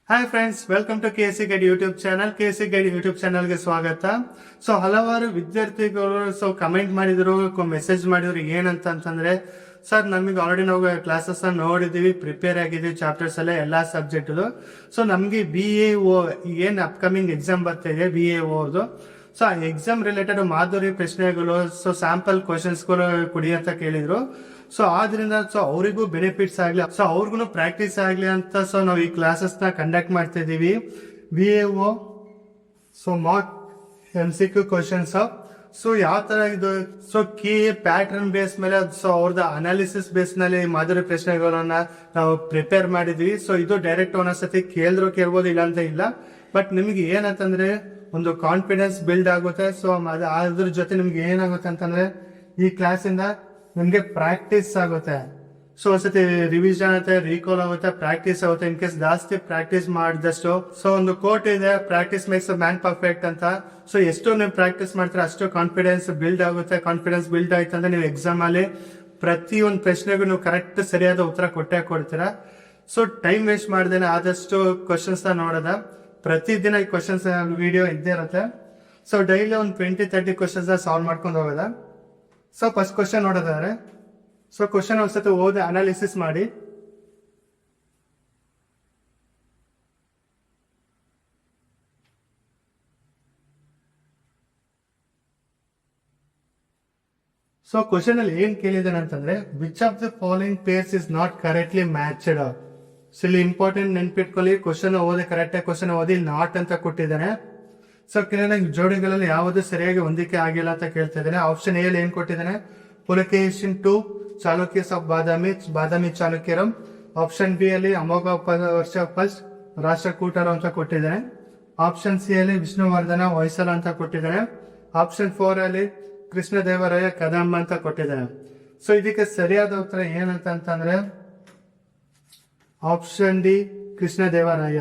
Hi friends, welcome to KC guide YouTube channel. KC guide YouTube ಚಾನಲ್ಗೆ ಸ್ವಾಗತ. ಹಲವಾರು ವಿದ್ಯಾರ್ಥಿಗಳು ಕಮೆಂಟ್ ಮಾಡಿದ್ರು, ಮೆಸೇಜ್ ಮಾಡಿದ್ರು. ಏನಂತಂದ್ರೆ, ಸರ್ ನಮಗೆ ಆಲ್ರೆಡಿ ನಾವು ಕ್ಲಾಸಸ್ ನೋಡಿದೀವಿ, ಪ್ರಿಪೇರ್ ಆಗಿದ್ದೀವಿ ಚಾಪ್ಟರ್ಸ್ ಎಲ್ಲ ಸಬ್ಜೆಕ್ಟ್. ನಮಗೆ BAO ಏನ್ ಅಪ್ಕಮಿಂಗ್ ಎಕ್ಸಾಮ್ ಬರ್ತಾ ಇದೆ BAO, ಆ ಎಕ್ಸಾಮ್ ರಿಲೇಟೆಡ್ ಮಾದರಿ ಪ್ರಶ್ನೆಗಳು, ಸ್ಯಾಂಪಲ್ ಕ್ವಶನ್ಸ್ಗಳು ಕೊಡಿ ಅಂತ ಕೇಳಿದ್ರು. ಆದ್ರಿಂದ ಅವರಿಗೂ ಬೆನಿಫಿಟ್ಸ್ ಆಗ್ಲಿ, ಅವ್ರಿಗೂ ಪ್ರಾಕ್ಟೀಸ್ ಆಗ್ಲಿ ಅಂತ ನಾವು ಈ ಕ್ಲಾಸಸ್ ನ ಕಂಡಕ್ಟ್ ಮಾಡ್ತಾ ಇದೀವಿ. BAO mock MCQ questions. ಯಾವ ತರ ಇದು, ಕೀ ಪ್ಯಾಟರ್ನ್ ಬೇಸ್ ಮೇಲೆ ಅವ್ರದ್ದು ಅನಾಲಿಸಿಸ್ ಬೇಸ್ ನಲ್ಲಿ ಮಾದರಿ ಪ್ರಶ್ನೆಗಳನ್ನ ನಾವು ಪ್ರಿಪೇರ್ ಮಾಡಿದ್ವಿ. ಇದು ಡೈರೆಕ್ಟ್ ಒಂದೊಂದ್ಸತಿ ಕೇಳ್ಬೋದು, ಇಲ್ಲ ಅಂತ ಇಲ್ಲ. ಬಟ್ ನಿಮ್ಗೆ ಏನಂತಂದ್ರೆ ಒಂದು ಕಾನ್ಫಿಡೆನ್ಸ್ ಬಿಲ್ಡ್ ಆಗುತ್ತೆ. ಅದ್ರ ಜೊತೆ ನಿಮ್ಗೆ ಏನಾಗುತ್ತೆ ಅಂತಂದ್ರೆ, ಈ ಕ್ಲಾಸ್ ಇಂದ ನಿಮ್ಗೆ ಪ್ರಾಕ್ಟೀಸ್ ಆಗುತ್ತೆ. ಒಂದ್ಸತಿ ರಿವಿಷನ್ ಆಗುತ್ತೆ, ರೀಕಾಲ್ ಆಗುತ್ತೆ, ಪ್ರಾಕ್ಟೀಸ್ ಆಗುತ್ತೆ. ಇನ್ ಕೇಸ್ ಜಾಸ್ತಿ ಪ್ರಾಕ್ಟೀಸ್ ಮಾಡಿದಷ್ಟು, ಒಂದು ಕೋಟ್ ಇದೆ, ಪ್ರಾಕ್ಟೀಸ್ ಮೇಕ್ಸ್ ಮ್ಯಾನ್ ಪರ್ಫೆಕ್ಟ್ ಅಂತ. ಎಷ್ಟು ನೀವು ಪ್ರಾಕ್ಟೀಸ್ ಮಾಡ್ತೀರಾ ಅಷ್ಟು ಕಾನ್ಫಿಡೆನ್ಸ್ ಬಿಲ್ಡ್ ಆಗುತ್ತೆ. ಕಾನ್ಫಿಡೆನ್ಸ್ ಬಿಲ್ಡ್ ಆಯ್ತು ಅಂದ್ರೆ ನೀವು ಎಕ್ಸಾಮ್ ಅಲ್ಲಿ ಪ್ರತಿಯೊಂದು ಪ್ರಶ್ನೆಗೂ ನೀವು ಕರೆಕ್ಟ್ ಸರಿಯಾದ ಉತ್ತರ ಕೊಡ್ತೀರಾ. ಟೈಮ್ ವೇಸ್ಟ್ ಮಾಡ್ದೇನೆ ಆದಷ್ಟು ಕ್ವಶನ್ಸ್ ನೋಡೋದ. ಪ್ರತಿದಿನ ಈ ಕ್ವಶನ್ಸ್ ವಿಡಿಯೋ ಇದ್ದೇ ಇರುತ್ತೆ. ಡೈಲಿ ಒಂದು 20-30 ಕ್ವಶನ್ಸ್ ಸಾಲ್ವ್ ಮಾಡ್ಕೊಂಡು ಹೋಗೋದ. ಫಸ್ಟ್ ಕ್ವಶನ್ ನೋಡೋದಾದ್ರೆ, ಕ್ವಶನ್ ಒಂದ್ಸತಿ ಓದಿ ಅನಾಲಿಸಿಸ್ ಮಾಡಿ. ಕ್ವಶನ್ ಅಲ್ಲಿ ಏನ್ ಕೇಳಿದಾನೆ ಅಂತಂದ್ರೆ, which of the following pairs is not correctly matched. ಇಲ್ಲಿ ಇಂಪಾರ್ಟೆಂಟ್ ನೆನ್ಪಿಟ್ಕೊಳ್ಳಿ, ಕ್ವಶನ್ ಓದಿ ಕರೆಕ್ಟ್ ಆಗಿ ಕ್ವಶನ್ ಓದಿ ನಾಟ್ ಅಂತ ಕೊಟ್ಟಿದ್ದಾನೆ. ಕೆಲವೊಂದು ಜೋಡಿಗಳಲ್ಲಿ ಯಾವುದು ಸರಿಯಾಗಿ ಹೊಂದಿಕೆ ಆಗಿಲ್ಲ ಅಂತ ಕೇಳ್ತಾ ಇದ್ದಾನೆ. ಆಪ್ಷನ್ ಎ ಏನ್ ಕೊಟ್ಟಿದ್ದಾನೆ, ಪುಲಕೇಶನ್ 2 ಚಾಲುಕ್ಯಸ್ ಆಫ್ ಬಾದಾಮಿ ಚಾಲುಕ್ಯರಂ. ಆಪ್ಷನ್ ಬಿ ಅಲ್ಲಿ ಅಮೋಘ ವರ್ಷ ಫಸ್ಟ್ ರಾಷ್ಟ್ರಕೂಟರು ಅಂತ ಕೊಟ್ಟಿದ್ದಾನೆ. ಆಪ್ಷನ್ ಸಿ ಅಲ್ಲಿ ವಿಷ್ಣುವರ್ಧನ ಹೊಯ್ಸಳ ಅಂತ ಕೊಟ್ಟಿದ್ದಾನೆ. ಆಪ್ಷನ್ 4 ಅಲ್ಲಿ ಕೃಷ್ಣದೇವರಾಯ ಕದಂಬ ಅಂತ ಕೊಟ್ಟಿದ್ದಾನೆ. ಇದಕ್ಕೆ ಸರಿಯಾದ ಉತ್ತರ ಏನಂತಂದ್ರೆ ಆಪ್ಷನ್ ಡಿ ಕೃಷ್ಣದೇವರಾಯ.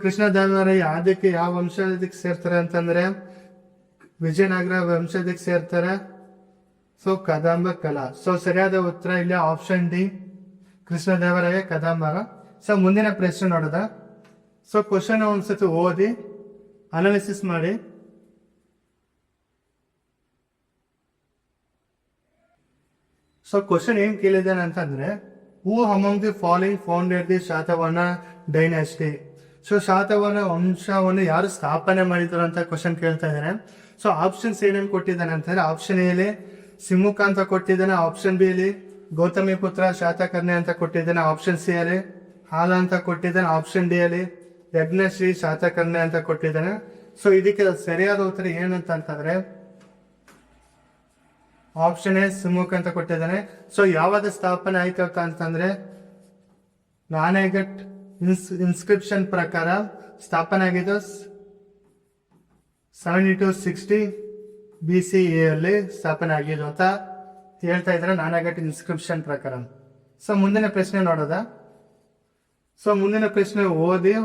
ಕೃಷ್ಣದೇವರಾಯ ಅದಕ್ಕೆ ಯಾವ ವಂಶದಕ್ಕೆ ಸೇರ್ತಾರೆ ಅಂತಂದ್ರೆ ವಿಜಯನಗರ ವಂಶದಕ್ಕೆ ಸೇರ್ತಾರೆ. ಕದಂಬ ಕಲಾ. ಸರಿಯಾದ ಉತ್ತರ ಇಲ್ಲಿ ಆಪ್ಷನ್ ಡಿ ಕೃಷ್ಣದೇವರಾಯ ಕದಂಬ. ಮುಂದಿನ ಪ್ರಶ್ನೆ ನೋಡೋದ. ಕ್ವಶನ್ ಒಂದ್ಸತಿ ಓದಿ ಅನಾಲಿಸಿಸ್ ಮಾಡಿ. ಕ್ವಶನ್ ಏನ್ ಕೇಳಿದ್ದಾನೆ ಅಂತಂದ್ರೆ, who among the following founded the Satavahana dynasty. Satavahana ವಂಶವನ್ನು ಯಾರು ಸ್ಥಾಪನೆ ಮಾಡಿದ್ರು ಅಂತ ಕ್ವಶನ್ ಕೇಳ್ತಾ ಇದ್ದಾನೆ. ಆಪ್ಷನ್ಸ್ ಏನೇನು ಕೊಟ್ಟಿದ್ದಾನೆ ಅಂತಂದ್ರೆ, ಆಪ್ಷನ್ ಎ ಅಲ್ಲಿ ಸಿಮುಖ ಅಂತ ಕೊಟ್ಟಿದ್ದಾನೆ. ಆಪ್ಷನ್ ಬಿ ಅಲ್ಲಿ ಗೌತಮಿ ಪುತ್ರ ಶಾತಕರ್ಣಿ ಅಂತ ಕೊಟ್ಟಿದ್ದಾನೆ. ಆಪ್ಷನ್ ಸಿ ಅಲ್ಲಿ ಹಾಲ ಅಂತ ಕೊಟ್ಟಿದ್ದಾನೆ. ಆಪ್ಷನ್ ಡಿ ಅಲ್ಲಿ ಯಜ್ಞಶ್ರೀ ಶಾತಕರ್ಣಿ ಅಂತ ಕೊಟ್ಟಿದ್ದಾನೆ. ಇದಕ್ಕೆ ಸರಿಯಾದ ಉತ್ತರ ಏನಂತಂದ್ರೆ ಆಪ್ಷನ್ ಎ ಸಿಮುಖ ಅಂತ ಕೊಟ್ಟಿದ್ದಾನೆ. ಯಾವಾಗ ಸ್ಥಾಪನೆ ಆಯ್ತು ಅಂತಂದ್ರೆ, ನಾಣೆಗಟ್ ಇನ್ಸ್ಕ್ರಿಪ್ಷನ್ ಪ್ರಕಾರ ಸ್ಥಾಪನೆ ಆಗಿದ್ದು 7260 BCE ಅಲ್ಲಿ ಸ್ಥಾಪನೆ ಆಗಿದ್ದು ಅಂತ ಹೇಳ್ತಾ ಇದ್ದಾರೆ ನಾಣೆಗಟ್ ಇನ್ಸ್ಕ್ರಿಪ್ಷನ್ ಪ್ರಕಾರ. ಮುಂದಿನ ಪ್ರಶ್ನೆ ನೋಡೋದ. ಮುಂದಿನ ಪ್ರಶ್ನೆ ಓದಿ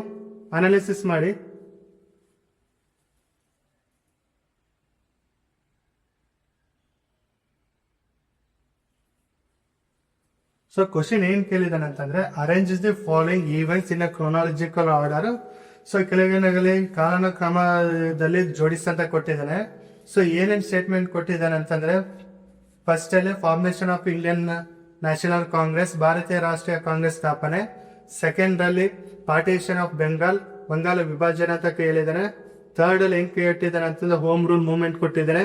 ಅನಾಲಿಸಿಸ್ ಮಾಡಿ. ಕ್ವಶನ್ ಏನ್ ಕೇಳಿದಾನೆ ಅಂತಂದ್ರೆ, arrange the following events in a chronological order. ಕೆಳಗಿನಗಳಲ್ಲಿ ಕಾಲಕ್ರಮದಲ್ಲಿ ಜೋಡಿಸಂತ ಕೊಟ್ಟಿದ್ದಾನೆ. ಏನೇನ್ ಸ್ಟೇಟ್ಮೆಂಟ್ ಕೊಟ್ಟಿದ್ದಾನೆ ಅಂತಂದ್ರೆ, ಫಸ್ಟ್ ಅಲ್ಲಿ formation of Indian National Congress, ಭಾರತೀಯ ರಾಷ್ಟ್ರೀಯ ಕಾಂಗ್ರೆಸ್ ಸ್ಥಾಪನೆ. ಸೆಕೆಂಡ್ ಅಲ್ಲಿ ಪಾರ್ಟಿಷನ್ ಆಫ್ ಬಂಗಾಳ ವಿಭಜನೆ ಅಂತ ಕೇಳಿದ್ದಾನೆ. ಥರ್ಡ್ ಅಲ್ಲಿ ಏನ್ ಕೇಳಿದ್ದಾನೆ ಅಂತಂದ್ರೆ, ಹೋಮ್ ರೂಲ್ ಮೂವ್ಮೆಂಟ್ ಕೊಟ್ಟಿದ್ದಾನೆ.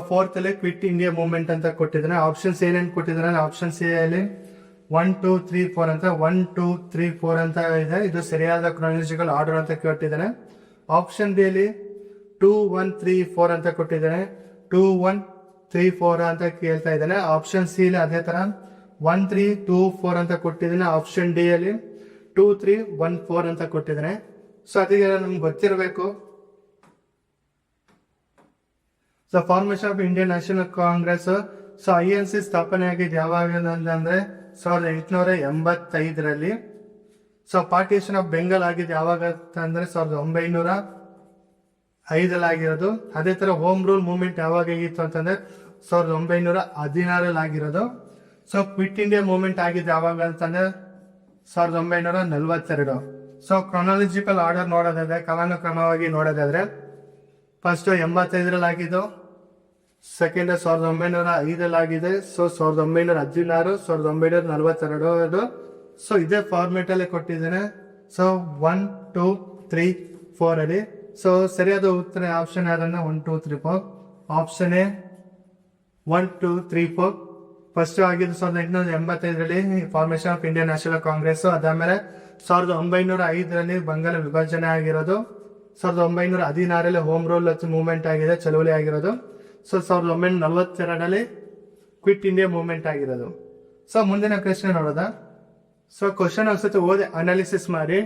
ಫೋರ್ತ್ ಅಲ್ಲಿ ಕ್ವಿಟ್ ಇಂಡಿಯಾ ಮೂವ್ಮೆಂಟ್ ಅಂತ ಕೊಟ್ಟಿದ್ದಾನೆ. ಆಪ್ಷನ್ಸ್ ಏನೇನು ಕೊಟ್ಟಿದ್ದಾನೆ, ಆಪ್ಷನ್ ಸಿ ಅಲ್ಲಿ 1, 2, 3, 4 ಅಂತ 1, 2, 3, 4 ಅಂತ ಇದೆ. ಇದು ಸರಿಯಾದ ಕ್ರೊನಾಲಜಿಕಲ್ ಆರ್ಡರ್ ಅಂತ ಕೇಳ್ತಿದ್ದಾನೆ. ಆಪ್ಷನ್ ಬಿ ಅಲ್ಲಿ 2, 1, 3, 4 ಅಂತ ಕೊಟ್ಟಿದ್ದಾನೆ. 2, 1, 3, 4 ಅಂತ ಕೇಳ್ತಾ ಇದ್ದಾನೆ. ಆಪ್ಷನ್ ಸಿ ಅಲ್ಲಿ ಅದೇ ತರ 1, 3, 2, 4 ಅಂತ ಕೊಟ್ಟಿದ್ದಾನೆ. ಆಪ್ಷನ್ ಡಿ ಅಲ್ಲಿ 2, 3, 1, 4 ಅಂತ ಕೊಟ್ಟಿದ್ದಾನೆ. ಅದಕ್ಕೆ ನಮ್ಗೆ ಗೊತ್ತಿರಬೇಕು. Formation of Indian National Congress, INC ಸ್ಥಾಪನೆ ಆಗಿದ್ದು ಯಾವಾಗ ಅಂದ್ರೆ 1885ರಲ್ಲಿ. ಪಾರ್ಟಿಷನ್ ಆಫ್ ಬೆಂಗಾಲ್ ಆಗಿದ್ದು ಯಾವಾಗ ಅಂದ್ರೆ 1905 ಆಗಿರೋದು. ಅದೇ ತರ ಹೋಮ್ ರೂಲ್ ಮೂವ್ಮೆಂಟ್ ಯಾವಾಗ ಆಗಿತ್ತು ಅಂತಂದ್ರೆ 1916 ಆಗಿರೋದು. ಕ್ವಿಟ್ ಇಂಡಿಯಾ ಮೂವ್ಮೆಂಟ್ ಆಗಿದ್ದು ಯಾವಾಗ ಅಂತಂದ್ರೆ 1942. ಸೊ ಕ್ರೊನಾಲಜಿಕಲ್ ಆರ್ಡರ್ ನೋಡೋದಾದ್ರೆ ಕಾಲಾನುಕ್ರಮವಾಗಿ ನೋಡೋದಾದ್ರೆ ಫಸ್ಟ್ 85ರಲ್ಲಿ ಆಗಿದ್ದು, ಸೆಕೆಂಡ್ 1905 ಆಗಿದೆ. ಸೊ 1916, 1942. ಸೊ ಇದೇ ಫಾರ್ಮೇಟ್ ಅಲ್ಲಿ ಕೊಟ್ಟಿದ್ದೇನೆ. ಸೊ 1, 2, 3, 4 ಅಲ್ಲಿ. ಸೊ ಸರಿಯಾದ ಉತ್ತರ ಆಪ್ಷನ್ ಯಾವ್ದನ್ನ 1, 2, 3, 4. Option A 1, 2, 3, 4. ಫಸ್ಟ್ ಆಗಿದ್ದು 1885ರಲ್ಲಿ formation of Indian National Congress. ಅದಾದ್ಮೇಲೆ 1905ರಲ್ಲಿ ಬಂಗಾಳ ವಿಭಜನೆ ಆಗಿರೋದು. 1916ರಲ್ಲಿ ಹೋಮ್ ರೂಲ್ ಮೂವ್ಮೆಂಟ್ ಆಗಿದೆ, ಚಳವಳಿ ಆಗಿರೋದು. ಸೊ 1942ರಲ್ಲಿ ಕ್ವಿಟ್ ಇಂಡಿಯಾ ಮೂವ್ಮೆಂಟ್ ಆಗಿರೋದು. ಸೊ ಮುಂದಿನ ಪ್ರಶ್ನೆ ನೋಡೋದ. ಸೊ ಕ್ವಶನ್ ಒಂದ್ಸತಿ ಓದಿ ಅನಾಲಿಸಿಸ್ ಮಾಡಿ.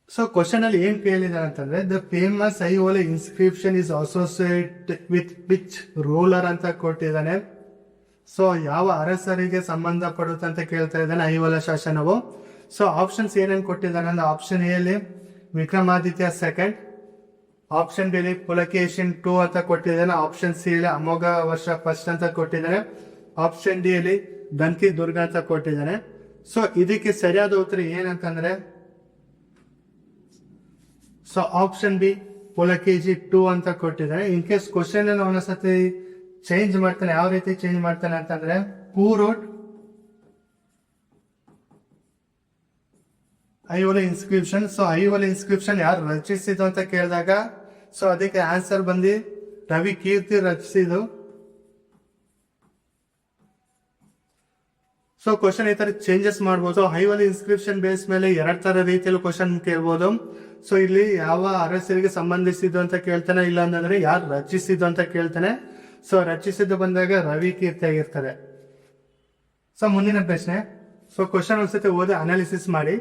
ಸೊ ಕ್ವಶನ್ ಅಲ್ಲಿ ಏನ್ ಕೇಳಿದಾರೆ ಅಂತಂದ್ರೆ, the famous Aihole inscription is associate with which ruler ಅಂತ ಕೊಟ್ಟಿದ್ದಾನೆ. ಸೊ ಯಾವ ಅರಸರಿಗೆ ಸಂಬಂಧಪಡುತ್ತೆ ಅಂತ ಕೇಳ್ತಾ ಇದ್ದಾನೆ ಐಹೊಳೆ ಶಾಸನವು. ಸೊ ಆಪ್ಷನ್ಸ್ ಏನೇನು ಕೊಟ್ಟಿದ್ದಾನೆ ಅಂದ್ರೆ, ಆಪ್ಷನ್ ಎ ಅಲ್ಲಿ ವಿಕ್ರಮಾದಿತ್ಯ ಸೆಕೆಂಡ್, ಆಪ್ಷನ್ ಬಿ ಅಲ್ಲಿ ಪುಲಕೇಶಿನ್ 2 ಅಂತ ಕೊಟ್ಟಿದ್ದಾನೆ, ಆಪ್ಷನ್ ಸಿ ಅಲ್ಲಿ ಅಮೋಘ ವರ್ಷ ಫಸ್ಟ್ ಅಂತ ಕೊಟ್ಟಿದ್ದಾನೆ, ಆಪ್ಷನ್ ಡಿ ಅಲ್ಲಿ ದಂಕಿ ದುರ್ಗ ಅಂತ ಕೊಟ್ಟಿದ್ದಾನೆ. ಸೊ ಇದಕ್ಕೆ ಸರಿಯಾದ ಉತ್ತರ ಏನಂತಂದ್ರೆ, ಸೊ ಆಪ್ಷನ್ ಬಿ ಪುಲಕೇಶಿ 2 ಅಂತ ಕೊಟ್ಟಿದ್ದಾನೆ. ಇನ್ ಕೇಸ್ ಕ್ವಶನ್ ಅನ್ನು ಒಂದ್ಸತಿ ಚೇಂಜ್ ಮಾಡ್ತಾನೆ. ಯಾವ ರೀತಿ ಚೇಂಜ್ ಮಾಡ್ತಾನೆ ಅಂತಂದ್ರೆ, who wrote Aihole inscription. So Aihole inscription ಯಾರು ರಚಿಸಿದ್ದು ಅಂತ ಕೇಳಿದಾಗ, ಸೊ ಅದಕ್ಕೆ ಆನ್ಸರ್ ಬಂದು ರವಿ ಕೀರ್ತಿ ರಚಿಸಿದ್ದು. ಸೊ ಕ್ವಶನ್ ಈ ತರ ಚೇಂಜಸ್ ಮಾಡಬಹುದು. ಐಹೊಳೆ ಇನ್ಸ್ಕ್ರಿಪ್ಷನ್ ಬೇಸ್ ಮೇಲೆ 2 ತರ ರೀತಿಯಲ್ಲಿ ಕ್ವಶನ್ ಕೇಳ್ಬೋದು. ಸೊ ಇಲ್ಲಿ ಯಾವ ಅರಸರಿಗೆ ಸಂಬಂಧಿಸಿದ್ದು ಅಂತ ಕೇಳ್ತಾನೆ, ಇಲ್ಲ ಅಂತಂದ್ರೆ ಯಾರು ರಚಿಸಿದ್ದು ಅಂತ ಕೇಳ್ತಾನೆ. ಸೊ ರಚಿಸಿದ್ದು ಬಂದಾಗ ರವಿ ಕೀರ್ತಿ ಆಗಿರ್ತಾರೆ. ಸೊ ಮುಂದಿನ ಪ್ರಶ್ನೆ. ಸೊ ಕ್ವಶನ್ ಒಂದ್ಸತಿ ಓದಿ ಅನಾಲಿಸಿಸ್ ಮಾಡಿ.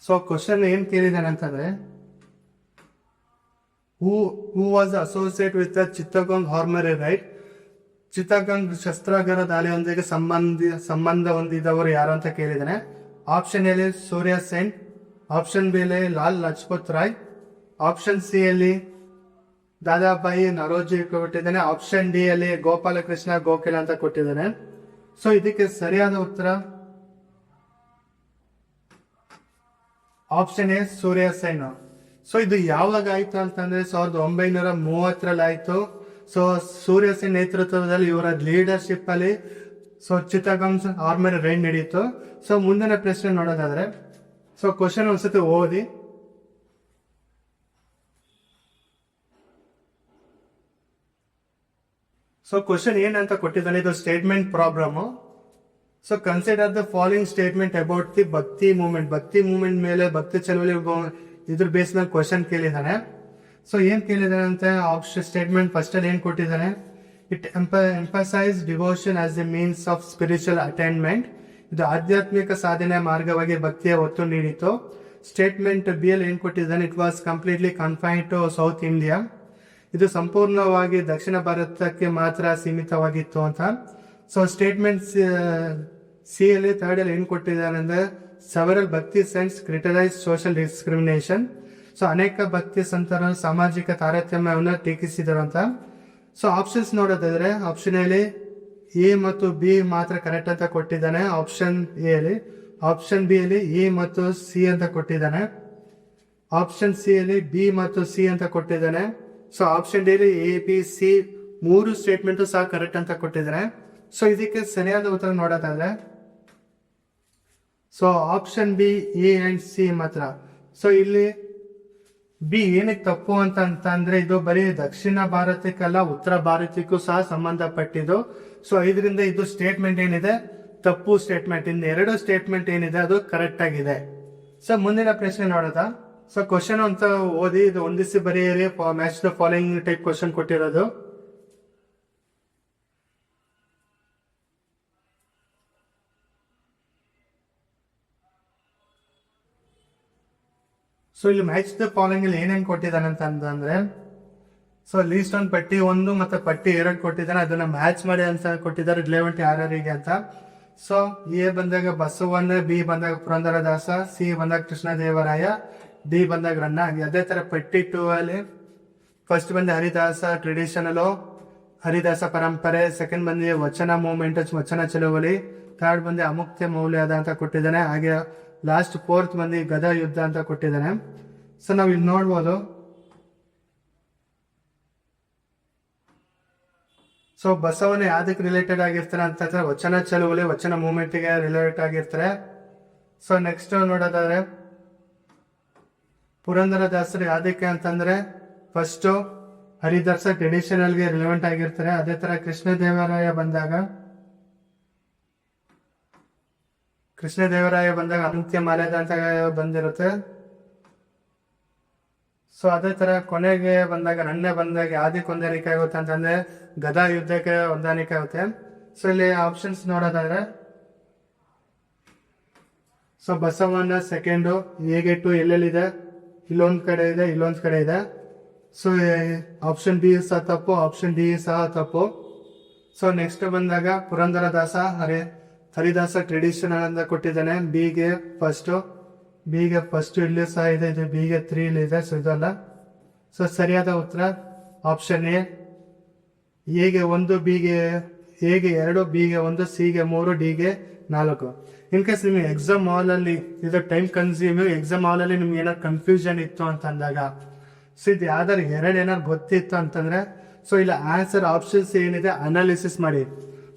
ಸೊ ಕ್ವಶನ್ ಏನ್ ಕೇಳಿದಾನೆ ಅಂತಂದ್ರೆ, who was associate with the Chittagong armoury right. Chittagong ಶಸ್ತ್ರಾಗಾರ ದಾಳಿಯೊಂದಿಗೆ ಸಂಬಂಧ ಹೊಂದಿದವರು ಯಾರು ಅಂತ ಕೇಳಿದಾನೆ. Option A Surya Sen, option B Lala Lajpat Rai, option C ಅಲ್ಲಿ ದಾದಾಬಾಯಿ ನರೋಜಿ ಕೊಟ್ಟಿದ್ದಾನೆ, ಆಪ್ಷನ್ ಡಿ ಅಲ್ಲಿ ಗೋಪಾಲಕೃಷ್ಣ ಗೋಖಲೆ ಅಂತ ಕೊಟ್ಟಿದ್ದಾನೆ. ಸೊ ಇದಕ್ಕೆ ಸರಿಯಾದ ಉತ್ತರ option A Surya Sen. So ಇದು ಯಾವಾಗ ಆಯ್ತು ಅಂತಂದ್ರೆ 1930ರಲ್ಲಿ ಆಯ್ತು. ಸೊ ಸೂರ್ಯ ಸೇನ್ ನೇತೃತ್ವದಲ್ಲಿ ಇವರ ಲೀಡರ್ಶಿಪ್ ಅಲ್ಲಿ ಸೊ ಚಿತ್ತಗೋಂಗ್ ಆರ್ಮರಿ ರೈಡ್ ನಡೀತು. ಸೊ ಮುಂದಿನ ಪ್ರಶ್ನೆ ನೋಡೋದಾದ್ರೆ, ಸೊ ಕ್ವಶನ್ ಒಂದ್ಸತಿ ಓದಿ. ಸೊ ಕ್ವಶನ್ ಏನಂತ ಕೊಟ್ಟಿದ್ದಾನೆ, ಇದು statement problem. So consider the following statement about the ಭಕ್ತಿ ಮೂವ್ಮೆಂಟ್. ಭಕ್ತಿ ಮೂವ್ಮೆಂಟ್ ಮೇಲೆ, ಭಕ್ತಿ ಚಳವಳಿ ಇದ್ರ ಬೇಸ್ ಮೇಲೆ ಕ್ವಶನ್ ಕೇಳಿದಾನೆ. ಸೊ ಏನ್ ಕೇಳಿದಾನೆ ಅಂತ ಆಪ್ಷನ್ ಸ್ಟೇಟ್ಮೆಂಟ್ ಫಸ್ಟ್ ಅಲ್ಲಿ ಏನ್ ಕೊಟ್ಟಿದ್ದಾನೆ, it emphasise devotion as A means of spiritual attainment. ಇದು ಆಧ್ಯಾತ್ಮಿಕ ಸಾಧನೆ ಮಾರ್ಗವಾಗಿ ಭಕ್ತಿಯ ಒತ್ತು ನೀಡಿತು. ಸ್ಟೇಟ್ಮೆಂಟ್ ಬಿ ಅಲ್ಲಿ ಏನ್ ಕೊಟ್ಟಿದ್ದಾನೆ, it was completely confined to South India. ಇದು ಸಂಪೂರ್ಣವಾಗಿ ದಕ್ಷಿಣ ಭಾರತಕ್ಕೆ ಮಾತ್ರ ಸೀಮಿತವಾಗಿತ್ತು ಅಂತ. ಸೊ ಸ್ಟೇಟ್ಮೆಂಟ್ ಸಿ ಅಲ್ಲಿ ಥರ್ಡ್ ಅಲ್ಲಿ ಏನ್ ಕೊಟ್ಟಿದ್ದಾನೆ ಅಂದ್ರೆ, several bhakti saints criticise social discrimination. So ಅನೇಕ ಭಕ್ತಿ ಸಂತರು ಸಾಮಾಜಿಕ ತಾರತಮ್ಯವನ್ನು ಟೀಕಿಸಿದರು ಅಂತ. ಸೊ ಆಪ್ಷನ್ಸ್ ನೋಡೋದಾದ್ರೆ, ಆಪ್ಷನ್ ಎ ಎ ಮತ್ತು ಬಿ ಮಾತ್ರ ಕರೆಕ್ಟ್ ಅಂತ ಕೊಟ್ಟಿದ್ದಾನೆ ಆಪ್ಷನ್ ಎ ಅಲ್ಲಿ. ಆಪ್ಷನ್ ಬಿ ಅಲ್ಲಿ ಎ ಮತ್ತು ಸಿ ಅಂತ ಕೊಟ್ಟಿದ್ದಾನೆ. ಆಪ್ಷನ್ ಸಿ ಅಲ್ಲಿ ಬಿ ಮತ್ತು ಸಿ ಅಂತ ಕೊಟ್ಟಿದ್ದಾನೆ. ಸೊ ಆಪ್ಷನ್ ಡಿ ಅಲ್ಲಿ ಎ ಬಿ ಸಿ 3 ಸ್ಟೇಟ್ಮೆಂಟ್ ಸಹ ಕರೆಕ್ಟ್ ಅಂತ ಕೊಟ್ಟಿದ್ದಾರೆ. ಸೊ ಇದಕ್ಕೆ ಸರಿಯಾದ ಉತ್ತರ ನೋಡೋದಾದ್ರೆ, so option B A and C ಮಾತ್ರ. ಸೊ ಇಲ್ಲಿ ಬಿ ಏನಕ್ಕೆ ತಪ್ಪು ಅಂತಂದ್ರೆ, ಇದು ಬರೀ ದಕ್ಷಿಣ ಭಾರತಕ್ಕಲ್ಲ ಉತ್ತರ ಭಾರತಕ್ಕೂ ಸಹ ಸಂಬಂಧಪಟ್ಟಿದ್ದು. ಸೊ ಇದರಿಂದ ಇದು ಸ್ಟೇಟ್ಮೆಂಟ್ ಏನಿದೆ ತಪ್ಪು ಸ್ಟೇಟ್ಮೆಂಟ್. ಇನ್ನು 2 ಸ್ಟೇಟ್ಮೆಂಟ್ ಏನಿದೆ ಅದು ಕರೆಕ್ಟ್ ಆಗಿದೆ. ಸೊ ಮುಂದಿನ ಪ್ರಶ್ನೆ ನೋಡೋದ. ಸೊ ಕ್ವಶನ್ ಅಂತ ಓದಿ, ಇದು ಹೊಂದಿಸಿ ಬರೆಯಿರಿ. Match the following type question ಕೊಟ್ಟಿರೋದು. ಸೊ ಇಲ್ಲಿ ಮ್ಯಾಚ್ ದ ಫಾಲೋಯಿಂಗ್ ಅಲ್ಲಿ ಏನೇನ್ ಕೊಟ್ಟಿದ್ದಾನೆ ಅಂತಂದ್ರೆ, ಸೊ ಲೀಸ್ಟ್ ಒಂದು ಪಟ್ಟಿ 1 ಮತ್ತೆ ಪಟ್ಟಿ 2 ಕೊಟ್ಟಿದ್ದಾನೆ. ಅದನ್ನ ಮ್ಯಾಚ್ ಮಾಡಿ ಅಂತ ಕೊಟ್ಟಿದ್ದಾರೆ ರಿಲೆವೆಂಟ್ ಯಾರ್ಯಾರಿಗೆ ಅಂತ. ಸೊ ಎ ಬಂದಾಗ ಬಸವಣ್ಣ, ಬಿ ಬಂದಾಗ ಪುರಂದರದಾಸ, ಸಿ ಬಂದಾಗ ಕೃಷ್ಣದೇವರಾಯ, ಡಿ ಬಂದಾಗ ರನ್ ಆಗಿ. ಅದೇ ತರ ಪಟ್ಟಿ 2 ಅಲ್ಲಿ ಫಸ್ಟ್ ಬಂದು ಹರಿದಾಸ ಟ್ರೆಡಿಷನಲ್ ಹರಿದಾಸ ಪರಂಪರೆ, ಸೆಕೆಂಡ್ ಬಂದು ವಚನ ಮೂವ್ಮೆಂಟ್ ವಚನ ಚಳುವಳಿ, ಥರ್ಡ್ ಬಂದು ಅಮುಕ್ತ ಮೌಲ್ಯದ ಅಂತ ಕೊಟ್ಟಿದ್ದಾನೆ. ಹಾಗೆ ಲಾಸ್ಟ್ ಫೋರ್ತ್ ಬಂದು ಗದಾ ಯುದ್ಧ ಅಂತ ಕೊಟ್ಟಿದ್ದಾನೆ. ಸೊ ನಾವ್ ಇಲ್ಲಿ ನೋಡ್ಬೋದು. ಸೊ ಬಸವನ ಯಾವ್ದಕ್ಕೆ ರಿಲೇಟೆಡ್ ಆಗಿರ್ತಾರೆ ಅಂತಂದ್ರೆ ವಚನ ಚಳುವಳಿ ವಚನ ಮೂವ್ಮೆಂಟ್ ಗೆ ರಿಲೇಟೆಡ್ ಆಗಿರ್ತಾರೆ. ಸೊ ನೆಕ್ಸ್ಟ್ ನೋಡೋದಾದ್ರೆ ಪುರಂದರದಾಸರು ಯಾವ್ದಕ್ಕೆ ಅಂತಂದ್ರೆ ಫಸ್ಟ್ ಹರಿದಾಸ ಟ್ರೆಡಿಷನಲ್ ಗೆ ರಿಲೆವೆಂಟ್ ಆಗಿರ್ತಾರೆ. ಅದೇ ತರ ಕೃಷ್ಣದೇವರಾಯ ಬಂದಾಗ ಅಂತ್ಯ ಮಾಲ್ಯದ ಅಂತ ಬಂದಿರುತ್ತೆ. ಸೊ ಅದೇ ತರ ಕೊನೆಗೆ ಬಂದಾಗ ರಣ್ಯ ಬಂದಾಗ ಯಾವ್ದಕ್ಕೆ ಹೊಂದಾಣಿಕೆ ಆಗುತ್ತೆ ಅಂತಂದ್ರೆ ಗದಾ ಯುದ್ಧಕ್ಕೆ ಹೊಂದಾಣಿಕೆ ಆಗುತ್ತೆ. ಸೊ ಇಲ್ಲಿ ಆಪ್ಷನ್ಸ್ ನೋಡೋದಾದ್ರೆ ಸೊ ಬಸವಣ್ಣ ಸೆಕೆಂಡು, ಹೇಗೆ ಟು ಎಲ್ಲೆಲ್ಲಿದೆ, ಇಲ್ಲೊಂದ್ ಕಡೆ ಇದೆ, ಇಲ್ಲೊಂದ್ ಕಡೆ ಇದೆ. ಸೊ ಆಪ್ಷನ್ ಬಿ ಸಹ ತಪ್ಪು, ಆಪ್ಷನ್ ಡಿ ಸಹ ತಪ್ಪು. ಸೊ ನೆಕ್ಸ್ಟ್ ಬಂದಾಗ ಪುರಂದರದಾಸ ಹರಿದಾಸ ಟ್ರೆಡಿಷನಲ್ ಅಂತ ಕೊಟ್ಟಿದ್ದಾನೆ. ಬಿಗೆ ಫಸ್ಟ್ ಇಲ್ಲಿ ಸಹ ಇದೆ, ಇದು ಬಿಗೆ 3 ಇಲ್ಲಿ ಇದೆ. ಸೊ ಇದಲ್ಲ. ಸೊ ಸರಿಯಾದ ಉತ್ತರ ಆಪ್ಷನ್ ಎ. ಎಗೆ 1, ಬಿಗೆ 2, ಬಿಗೆ 1, ಸಿಗೆ 3, ಡಿಗೆ 4. ಇನ್ ಕೇಸ್ ನಿಮ್ಗೆ ಎಕ್ಸಾಮ್ ಹಾಲ್ ಅಲ್ಲಿ ಇದು ಟೈಮ್ ಕನ್ಸ್ಯೂಮಿಂಗ್, ಎಕ್ಸಾಮ್ ಹಾಲ್ ಅಲ್ಲಿ ನಿಮ್ಗೆ ಏನಾದ್ರು ಕನ್ಫ್ಯೂಷನ್ ಇತ್ತು ಅಂತಂದಾಗ ಸೊ ಇದು ಯಾವ್ದಾರು ಏನಾದ್ರು ಗೊತ್ತಿತ್ತು ಅಂತಂದ್ರೆ ಸೊ ಇಲ್ಲ ಆನ್ಸರ್ ಆಪ್ಷನ್ಸ್ ಏನಿದೆ ಅನಾಲಿಸಿಸ್ ಮಾಡಿ.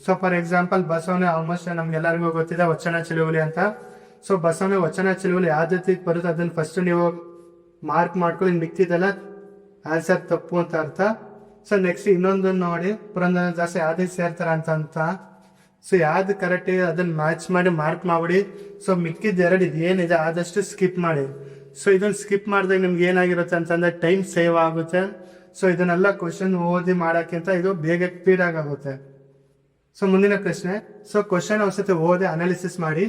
ಸೊ ಫಾರ್ ಎಕ್ಸಾಂಪಲ್ ಬಸವನ ಆಲ್ಮೋಸ್ಟ್ ನಮ್ಗೆಲ್ಲರಿಗೂ ಗೊತ್ತಿದೆ ವಚನ ಚಳುವಳಿ ಅಂತ. ಸೊ ಬಸವನ ವಚನ ಚಳುವಳಿ ಯಾವ್ದು ಬರುತ್ತೆ ಅದನ್ನ ಫಸ್ಟ್ ನೀವು ಮಾರ್ಕ್ ಮಾಡ್ಕೊಳ್ಳಿ, ಮಿಕ್ತಿದೆಲ್ಲ ಆನ್ಸರ್ ತಪ್ಪು ಅಂತ ಅರ್ಥ. ಸೊ ನೆಕ್ಸ್ಟ್ ಇನ್ನೊಂದು ನೋಡಿ ಪುರಂದರದಾಸ ಯಾವ್ದಕ್ಕೆ ಸೇರ್ತಾರ ಅಂತ. ಸೊ ಯಾವ್ದು ಕರೆಕ್ಟ್ ಇದೆ ಅದನ್ನ ಮ್ಯಾಚ್ ಮಾಡಿ ಮಾರ್ಕ್ ಮಾಡ್ಬಿಡಿ. ಸೊ ಮಿಕ್ಕಿದ ಎರಡು ಇದು ಏನಿದೆ ಆದಷ್ಟು ಸ್ಕಿಪ್ ಮಾಡಿ. ಸೊ ಇದನ್ನ ಸ್ಕಿಪ್ ಮಾಡಿದಾಗ ನಿಮ್ಗೆ ಏನಾಗಿರುತ್ತೆ ಅಂತಂದ್ರೆ ಟೈಮ್ ಸೇವ್ ಆಗುತ್ತೆ. ಸೊ ಇದನ್ನೆಲ್ಲ ಕ್ವಶನ್ ಓದಿ ಮಾಡೋಕ್ಕಿಂತ ಇದು ಬೇಗ ಸ್ಪೀಡ್ ಆಗುತ್ತೆ. ಸೊ ಮುಂದಿನ ಪ್ರಶ್ನೆ. ಸೊ ಕ್ವಶನ್ ಒಂದ್ಸತಿ ಓದಿ ಅನಾಲಿಸಿಸ್ ಮಾಡಿ.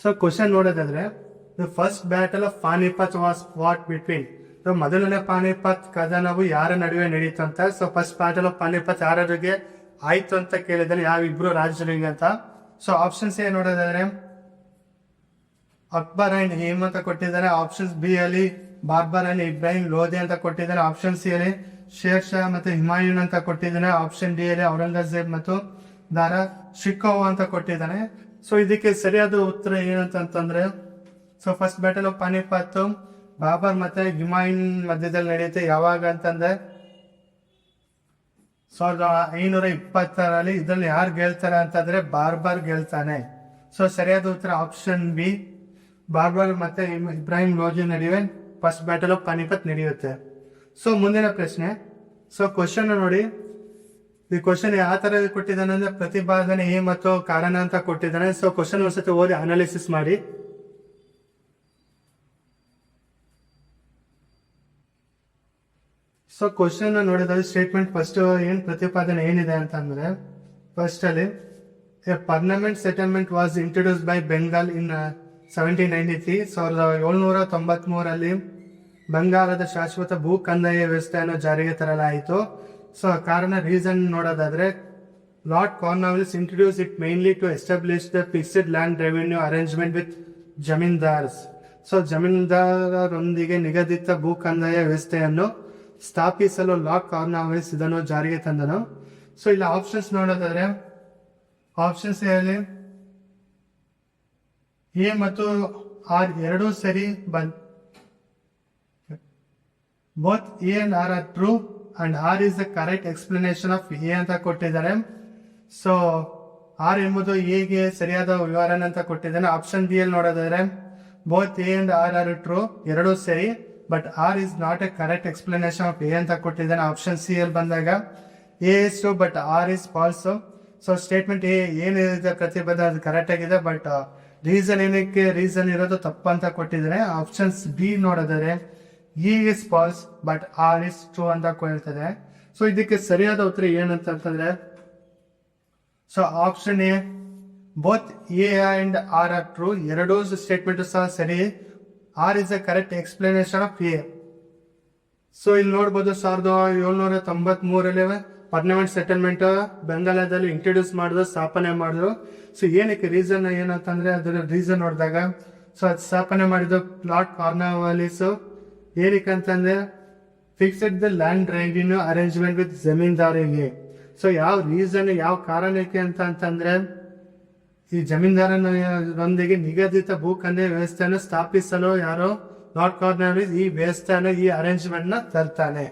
ಸೊ ಕ್ವಶನ್ ನೋಡೋದಾದ್ರೆ the first battle of Panipat was what between. ಮೊದಲನೇ ಪಾನಿಪತ್ ಕದನವು ಯಾರ ನಡುವೆ ನಡೀತು ಅಂತ. So first battle of Panipat ಯಾರಿಗೆ ಆಯ್ತು ಅಂತ ಕೇಳಿದಾರೆ, ಯಾವ ಇಬ್ರು ರಾಜರಿಗೆ ಅಂತ. ಸೊ ಆಪ್ಷನ್ಸ್ ಏನ್ ನೋಡೋದಾದ್ರೆ ಅಕ್ಬರ್ ಅಂಡ್ ಹೇಮ್ ಅಂತ ಕೊಟ್ಟಿದ್ದಾರೆ. ಆಪ್ಷನ್ಸ್ ಬಿ ಅಲ್ಲಿ ಬಾರ್ಬರ್ ಅಂಡ್ ಇಬ್ರಾಹಿಂ ಲೋಧಿ ಅಂತ ಕೊಟ್ಟಿದ್ದಾರೆ. ಆಪ್ಷನ್ ಸಿ ಅಲ್ಲಿ ಶೇರ್ ಶಾ ಮತ್ತೆ ಹಿಮಾಯೂನ್ ಅಂತ ಕೊಟ್ಟಿದ್ದಾನೆ. ಆಪ್ಷನ್ ಡಿ ಅಲ್ಲಿ ಔರಂಗಜೇಬ್ ಮತ್ತು ದಾರಾ ಶಿಕೋವ್ ಅಂತ ಕೊಟ್ಟಿದ್ದಾನೆ. ಸೊ ಇದಕ್ಕೆ ಸರಿಯಾದ ಉತ್ತರ ಏನಂತಂದ್ರೆ so first battle of Panipat Babur ಮತ್ತೆ ಹಿಮಾಯೂನ್ ಮಧ್ಯದಲ್ಲಿ ನಡೆಯುತ್ತೆ. ಯಾವಾಗ ಅಂತಂದ್ರೆ 1520 ಇದ್ರಲ್ಲಿ ಯಾರು ಗೆಲ್ತಾರೆ ಅಂತಂದ್ರೆ ಬಾರ್ಬರ್ ಗೆಲ್ತಾನೆ. ಸೊ ಸರಿಯಾದ ಉತ್ತರ ಆಪ್ಷನ್ ಬಿ, ಬಾರ್ಬರ್ ಮತ್ತೆ ಇಬ್ರಾಹಿಂ ಲೋಧಿ ನಡುವೆ ಫಸ್ಟ್ ಬ್ಯಾಟಲ್ ಆಫ್ ಪಾನಿಪತ್ ನಡೆಯುತ್ತೆ. ಸೊ ಮುಂದಿನ ಪ್ರಶ್ನೆ. ಸೊ ಕ್ವಶನ್ ನೋಡಿ, ಈ ಕ್ವಶನ್ ಯಾವ ತರ ಕೊಟ್ಟಿದ್ದಾನೆ ಅಂದ್ರೆ ಪ್ರತಿಪಾದನೆ ಎ ಮತ್ತು ಕಾರಣ ಅಂತ ಕೊಟ್ಟಿದ್ದಾನೆ. ಸೊ ಕ್ವಶನ್ ಒಂದ್ಸತಿ ಓದಿ ಅನಾಲಿಸಿಸ್ ಮಾಡಿ. ಸೊ ಕ್ವಶನ್ ನೋಡಿದ್ರೆ ಸ್ಟೇಟ್ಮೆಂಟ್ ಫಸ್ಟ್ ಏನ್ ಪ್ರತಿಪಾದನೆ ಏನಿದೆ ಅಂತಂದ್ರೆ ಫಸ್ಟ್ ಅಲ್ಲಿ a permanent settlement was introduce by Bengal in 1793. 1793 ಬಂಗಾಳದ ಶಾಶ್ವತ ಭೂ ಕಂದಾಯ ವ್ಯವಸ್ಥೆಯನ್ನು ಜಾರಿಗೆ ತರಲಾಯಿತು. ಸೊ ಕಾರಣ ರೀಸನ್ ನೋಡೋದಾದ್ರೆ Lord Cornwallis introduce it mainly to establish the fixed land revenue arrangement with zamindars. So ಜಮೀನ್ದಾರರೊಂದಿಗೆ ನಿಗದಿತ ಭೂ ಕಂದಾಯ ವ್ಯವಸ್ಥೆಯನ್ನು ಸ್ಥಾಪಿಸಲು ಲಾರ್ಡ್ ಕಾರ್ನ್ವಾಲಿಸ್ ಇದನ್ನು ಜಾರಿಗೆ ತಂದನು. ಸೊ ಇಲ್ಲಿ ಆಪ್ಷನ್ಸ್ ನೋಡೋದಾದ್ರೆ ಆಪ್ಷನ್ಸ್ ಹೇಳಿ ಎ ಮತ್ತು ಆರ್ ಎರಡೂ ಸರಿ both A and R are true and R is the correct explanation of A ಅಂತ ಕೊಟ್ಟಿದ್ದಾರೆ. ಸೊ ಆರ್ ಎಂಬುದು ಎಗೆ ಸರಿಯಾದ ವಿವರಣೆ ಅಂತ ಕೊಟ್ಟಿದ್ದಾನೆ. ಆಪ್ಷನ್ ಬಿ ಅಲ್ಲಿ ನೋಡೋದಾದ್ರೆ both A and R are true ಎರಡೂ ಸರಿ, but R is not a correct explanation of A ಅಂತ ಕೊಟ್ಟಿದ್ದಾನೆ. ಆಪ್ಷನ್ ಸಿ ಅಲ್ಲಿ ಬಂದಾಗ A is true but R is false. So statement A ಏನಿದೆ ಪ್ರತಿಬದ್ಧ ಅದು ಕರೆಕ್ಟ್ ಆಗಿದೆ, ಬಟ್ ರೀಸನ್ ಏನಕ್ಕೆ ರೀಸನ್ ಇರೋದು ತಪ್ಪು ಅಂತ ಕೊಟ್ಟಿದ್ದಾರೆ. ಆಪ್ಷನ್ಸ್ ಬಿ ನೋಡಿದರೆ A is false but R is true ಅಂತ ಹೇಳ್ತದೆ. ಸೊ ಇದಕ್ಕೆ ಸರಿಯಾದ ಉತ್ತರ ಏನಂತಂದ್ರೆ so option A both A and R are true ಎರಡೂ ಸ್ಟೇಟ್ಮೆಂಟ್ ಸಹ ಸರಿ. R is the correct explanation of A. So ಇಲ್ಲಿ ನೋಡ್ಬೋದು 1793 ಪರ್ಮನೆಂಟ್ ಸೆಟಲ್ಮೆಂಟ್ ಬೆಂಗಾಲದಲ್ಲಿ ಇಂಟ್ರೊಡ್ಯೂಸ್ ಮಾಡಿದ್ರು, ಸ್ಥಾಪನೆ ಮಾಡಿದ್ರು. ಸೊ ಏನಕ್ಕೆ ರೀಸನ್ ಏನಂತಂದ್ರೆ ಅದರ ರೀಸನ್ ನೋಡಿದಾಗ ಸೊ ಅದು ಸ್ಥಾಪನೆ ಮಾಡಿದ್ದು ಲಾರ್ಡ್ ಕಾರ್ನ್ವಾಲಿಸ್. ಏನಕ್ಕೆ ಅಂತಂದ್ರೆ fixed the land revenue arrangement with ಜಮೀನ್ದಾರಿಗೆ. ಸೊ ಯಾವ ರೀಸನ್ ಯಾವ ಕಾರಣಕ್ಕೆ ಅಂತಂದ್ರೆ ಈ ಜಮೀನ್ದಾರನೊಂದಿಗೆ ನಿಗದಿತ ಭೂಖಂಡ ವ್ಯವಸ್ಥೆಯನ್ನು ಸ್ಥಾಪಿಸಲು ಯಾರೋ ಲಾರ್ಡ್ ಕಾರ್ನ್ವಾಲಿಸ್ ಈ ವ್ಯವಸ್ಥೆಯನ್ನು ಈ ಅರೇಂಜ್ಮೆಂಟ್ ನ ತರ್ತಾನೆ.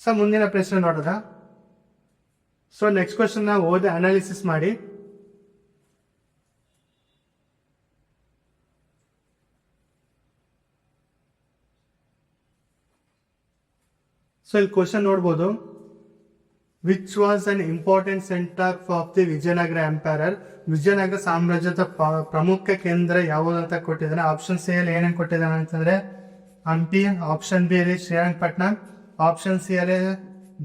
ಸೊ ಮುಂದಿನ ಪ್ರಶ್ನೆ ನೋಡೋದ. ಸೊ ನೆಕ್ಸ್ಟ್ ಕ್ವಶನ್ ನಾವು ಓದಿ ಅನಾಲಿಸಿಸ್ ಮಾಡಿ. ಸೊ ಇಲ್ಲಿ ಕ್ವಶನ್ ನೋಡ್ಬೋದು. Which was an important centre of the Vijayanagara empire. Vijayanagara ಸಾಮ್ರಾಜ್ಯದ ಪ್ರಮುಖ ಕೇಂದ್ರ ಯಾವುದು ಅಂತ ಕೊಟ್ಟಿದ್ದಾನೆ. ಆಪ್ಷನ್ ಸಿ ಅಲ್ಲಿ ಏನೇನು ಕೊಟ್ಟಿದ್ದಾನೆ ಅಂತಂದ್ರೆ ಹಂಪಿ, ಆಪ್ಷನ್ ಬಿ ಅಲ್ಲಿ ಶ್ರೀರಂಗಪಟ್ಟಣ, ಆಪ್ಷನ್ ಸಿ ಅಲ್ಲಿ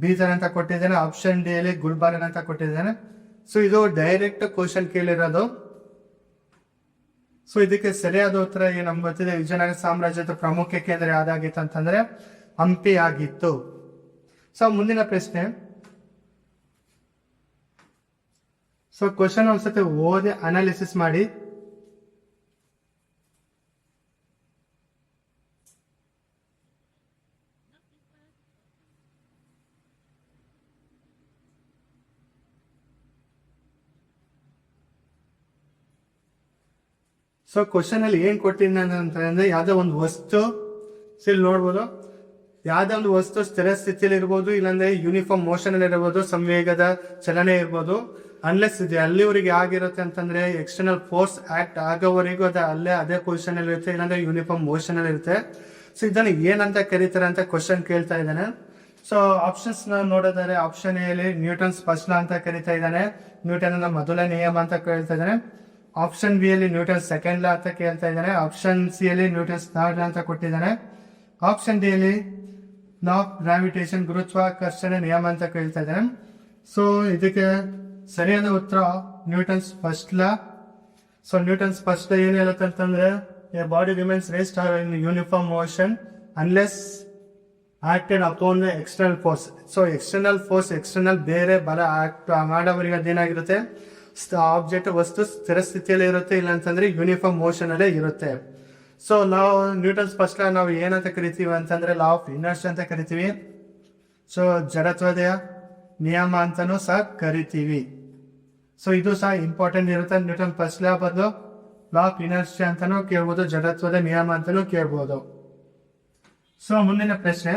ಬೀದರ್ ಅಂತ ಕೊಟ್ಟಿದ್ದಾನೆ, ಆಪ್ಷನ್ ಡಿ ಅಲ್ಲಿ ಗುಲ್ಬರ್ಗ ಅಂತ ಕೊಟ್ಟಿದ್ದಾನೆ. ಸೊ ಇದು ಡೈರೆಕ್ಟ್ ಕ್ವಶನ್ ಕೇಳಿರೋದು. ಸೊ ಇದಕ್ಕೆ ಸರಿಯಾದ ಉತ್ತರ ಏನು ನಮ್ಗೆ ಗೊತ್ತಿದೆ. ವಿಜಯನಗರ ಸಾಮ್ರಾಜ್ಯದ ಪ್ರಮುಖ ಕೇಂದ್ರ ಯಾವ್ದಾಗಿತ್ತು ಅಂತಂದ್ರೆ ಹಂಪಿ ಆಗಿತ್ತು. ಸೊ ಮುಂದಿನ ಪ್ರಶ್ನೆ. ಸೊ ಕ್ವಶನ್ ಒಂದ್ಸತಿ ಓದಿ ಅನಾಲಿಸಿಸ್ ಮಾಡಿ. ಸೊ ಕ್ವಶನ್ ಅಲ್ಲಿ ಏನ್ ಕೊಟ್ಟಿದ್ದಾನೆ ಅಂತಂದ್ರೆ ಯಾವ್ದೋ ಒಂದು ವಸ್ತು ಇಲ್ಲಿ ನೋಡ್ಬೋದು. ಯಾವ್ದೋ ಒಂದು ವಸ್ತು ಸ್ಥಿರ ಸ್ಥಿತಿಯಲ್ಲಿ ಇರ್ಬೋದು, ಇಲ್ಲಾಂದ್ರೆ ಯೂನಿಫಾರ್ಮ್ ಮೋಷನ್ ಅಲ್ಲಿ ಇರ್ಬೋದು, ಸಂವೇಗದ ಚಲನೆ ಇರ್ಬೋದು. ಅನ್ಲೆಸ್ ಇದೆ ಅಲ್ಲಿವರೆಗೆ ಆಗಿರುತ್ತೆ ಅಂತಂದ್ರೆ ಎಕ್ಸ್ಟರ್ನಲ್ ಫೋರ್ಸ್ ಆಕ್ಟ್ ಆಗೋವರೆಗೂ ಅದು ಅದೇ ಪೊಸಿಷನ್ ಅಲ್ಲಿ ಇರುತ್ತೆ, ಇಲ್ಲಾಂದ್ರೆ ಯೂನಿಫಾರ್ಮ್ ಮೋಷನ್ ಅಲ್ಲಿ ಇರುತ್ತೆ. ಸೊ ಇದನ್ನ ಏನಂತ ಕರೀತಾರೆ ಅಂತ ಕ್ವಶನ್ ಕೇಳ್ತಾ ಇದ್ದಾನೆ. ಸೊ ಆಪ್ಷನ್ಸ್ ನೋಡೋದಾದ್ರೆ ಆಪ್ಷನ್ ಎ ಅಲ್ಲಿ ನ್ಯೂಟನ್ಸ್ ಫಸ್ಟ್ ಲಾ ಅಂತ ಕರೀತಾ ಇದ್ದಾನೆ, ನ್ಯೂಟನ್ ಮೊದಲ ನಿಯಮ ಅಂತ ಕೇಳ್ತಾ ಇದ್ದಾನೆ. ಆಪ್ಷನ್ ಬಿ ಅಲ್ಲಿ ನ್ಯೂಟನ್ ಸೆಕೆಂಡ್ ಲಾ ಅಂತ ಕೇಳ್ತಾ ಇದ್ದಾನೆ. ಆಪ್ಷನ್ ಸಿ ಅಲ್ಲಿ ನ್ಯೂಟನ್ಸ್ ಥರ್ಡ್ ಲಾ ಅಂತ ಕೊಟ್ಟಿದ್ದಾನೆ. ಆಪ್ಷನ್ ಡಿ ಅಲ್ಲಿ ಲಾ ಆಫ್ ಗ್ರಾವಿಟೇಷನ್ ಗುರುತ್ವಾಕರ್ಷಣೆ ನಿಯಮ ಅಂತ ಕೇಳ್ತಾ ಇದ್ದಾನೆ. ಸೊ ಇದಕ್ಕೆ ಸರಿಯಾದ ಉತ್ತರ Newton's first law. So Newton's first law ಏನ್ ಹೇಳುತ್ತೆ ಅಂತಂದ್ರೆ A body remains rest in uniform motion unless acted upon the external force. So external force external ಬೇರೆ ಬಲ ಆಕ್ಟ್ ಮಾಡೋವರಿಗೆ ಅದೇನಾಗಿರುತ್ತೆ, ಆಬ್ಜೆಕ್ಟ್ ವಸ್ತು ಸ್ಥಿರ ಸ್ಥಿತಿಯಲ್ಲಿ ಇರುತ್ತೆ, ಇಲ್ಲ ಅಂತಂದ್ರೆ ಯೂನಿಫಾರ್ಮ್ ಮೋಷನ್ ಅಲ್ಲೇ ಇರುತ್ತೆ. ಸೊ ನಾವು ನ್ಯೂಟನ್ಸ್ ಫಸ್ಟ್ ಲಾ ನಾವು ಏನಂತ ಕರಿತೀವಿ ಅಂತಂದ್ರೆ ಲಾ ಆಫ್ ಇನರ್ಷಿಯಾ ಅಂತ ಕರಿತೀವಿ. ಸೊ ಜಡತ್ವದ ನಿಯಮ ಅಂತಾನೂ ಸಹ ಕರಿತೀವಿ. ಸೊ ಇದು ಸಹ ಇಂಪಾರ್ಟೆಂಟ್ ಇರುತ್ತೆ. ನ್ಯೂಟನ್ ಫಸ್ಟ್ ಲಾ ಬದಲು ಲಾ ಆಫ್ ಇನರ್ಷಿಯಾ ಅಂತಾನೂ ಕೇಳ್ಬೋದು, ಜಡತ್ವದ ನಿಯಮ ಅಂತಾನೂ ಕೇಳ್ಬೋದು. ಸೊ ಮುಂದಿನ ಪ್ರಶ್ನೆ.